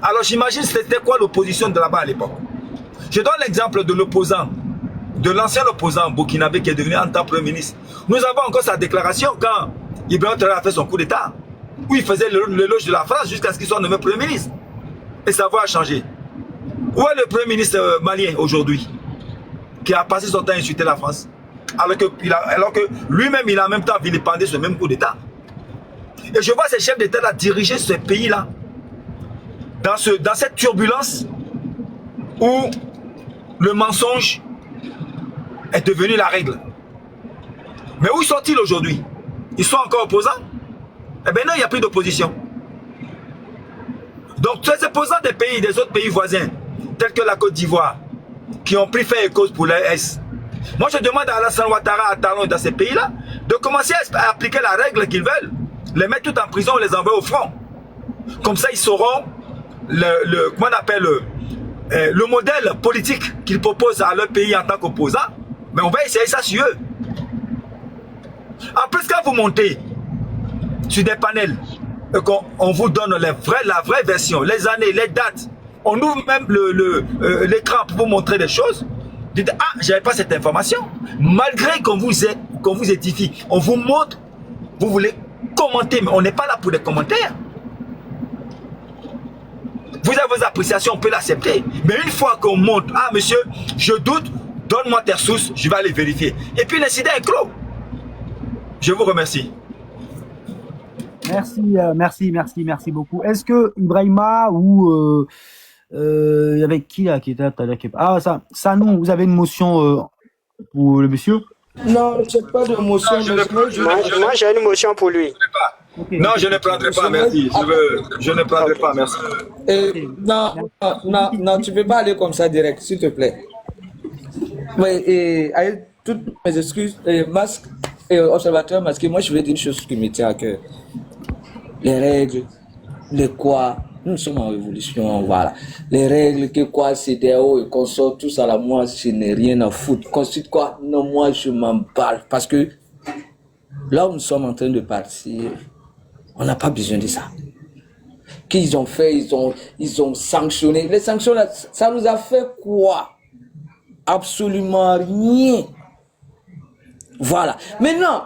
Alors j'imagine c'était quoi l'opposition de là-bas à l'époque. Je donne l'exemple de l'opposant, de l'ancien opposant burkinabé qui est devenu en tant que Premier ministre. Nous avons encore sa déclaration quand Ibrahim Traoré a fait son coup d'État, où il faisait l'éloge de la France jusqu'à ce qu'il soit nommé Premier ministre. Et sa voix a changé. Où est le Premier ministre malien aujourd'hui? qui a passé son temps à insulter la France, alors que lui-même, il a en même temps vilipendé ce même coup d'État. Et je vois ces chefs d'État là diriger ce pays-là dans cette turbulence où le mensonge est devenu la règle. Mais où sont-ils aujourd'hui? Ils sont encore opposants? Eh bien non, il n'y a plus d'opposition. Donc tous les opposants des autres pays voisins, tels que la Côte d'Ivoire, qui ont pris fait et cause pour l'AS. Moi je demande à Alassane Ouattara, à Talon et dans ces pays-là, de commencer à appliquer la règle qu'ils veulent. Les mettre tout en prison, les envoyer au front. Comme ça ils sauront comment on appelle le modèle politique qu'ils proposent à leur pays en tant qu'opposants. Mais on va essayer ça sur eux. En plus, quand vous montez sur des panels et qu'on vous donne la vraie version, les années, les dates, on ouvre même l'écran pour vous montrer des choses, vous dites, ah, j'avais pas cette information. Malgré qu'on vous édifie, on vous montre, vous voulez commenter, mais on n'est pas là pour des commentaires. Vous avez vos appréciations, on peut l'accepter. Mais une fois qu'on montre, ah monsieur, je doute, donne-moi tes sources, je vais aller vérifier. Et puis l'incident est clos. Je vous remercie. Merci beaucoup. Est-ce que Ibrahima ou avec qui là qui était là tout à l'heure? Ah ça, Sanou, vous avez une motion pour le monsieur? Non, je n'ai pas de motion. Moi, j'ai une motion pour lui. Okay. Non, je ne prendrai pas, merci. Je ne prendrai pas, merci. Non, tu ne peux pas aller comme ça direct, s'il te plaît. Mais avec toutes mes excuses, masque et observateur masqué, moi je vais dire une chose qui me tient à cœur. Les règles, les quoi, nous sommes en révolution, voilà. Les règles, que quoi, CDAO et consorts, tout ça là, moi je n'ai rien à foutre. Consulte quoi? Non, moi je m'en parle. Parce que là où nous sommes en train de partir, on n'a pas besoin de ça. Qu'ils ont fait, ils ont sanctionné. Les sanctions là, ça nous a fait quoi? Absolument rien. Voilà. Maintenant,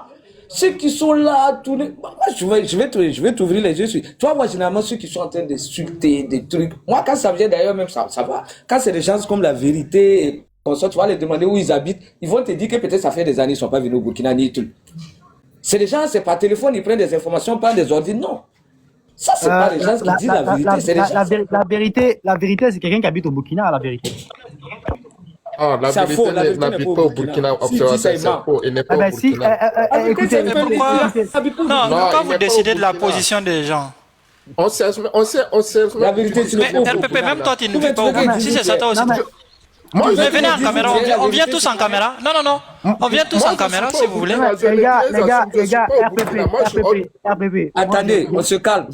ceux qui sont là, tous les... Moi, je vais t'ouvrir les yeux. Tu vois, moi, généralement, ceux qui sont en train d'insulter des trucs. Moi, quand ça vient d'ailleurs, même ça va. Quand c'est des gens comme La Vérité et comme ça, tu vas les demander où ils habitent. Ils vont te dire que peut-être ça fait des années qu'ils ne sont pas venus au Burkina ni tout. C'est des gens, c'est par téléphone, ils prennent des informations, pas des ordinateurs. Non. Ça, c'est pas les gens qui disent la vérité. La vérité, c'est quelqu'un qui habite au Burkina, la vérité. Ah, la vérité n'habite pas au Burkina, observateur, c'est faux, il n'est pas au Burkina. Écoutez, non, quand vous décidez de la position des gens, on sait. La vérité, mais RPP, même toi, tu ne vis pas au Burkina. Si c'est ça, toi aussi. Mais venez en caméra, on vient tous en caméra. Non, on vient tous en caméra si vous voulez. Les gars, RPP. Attendez, on se calme.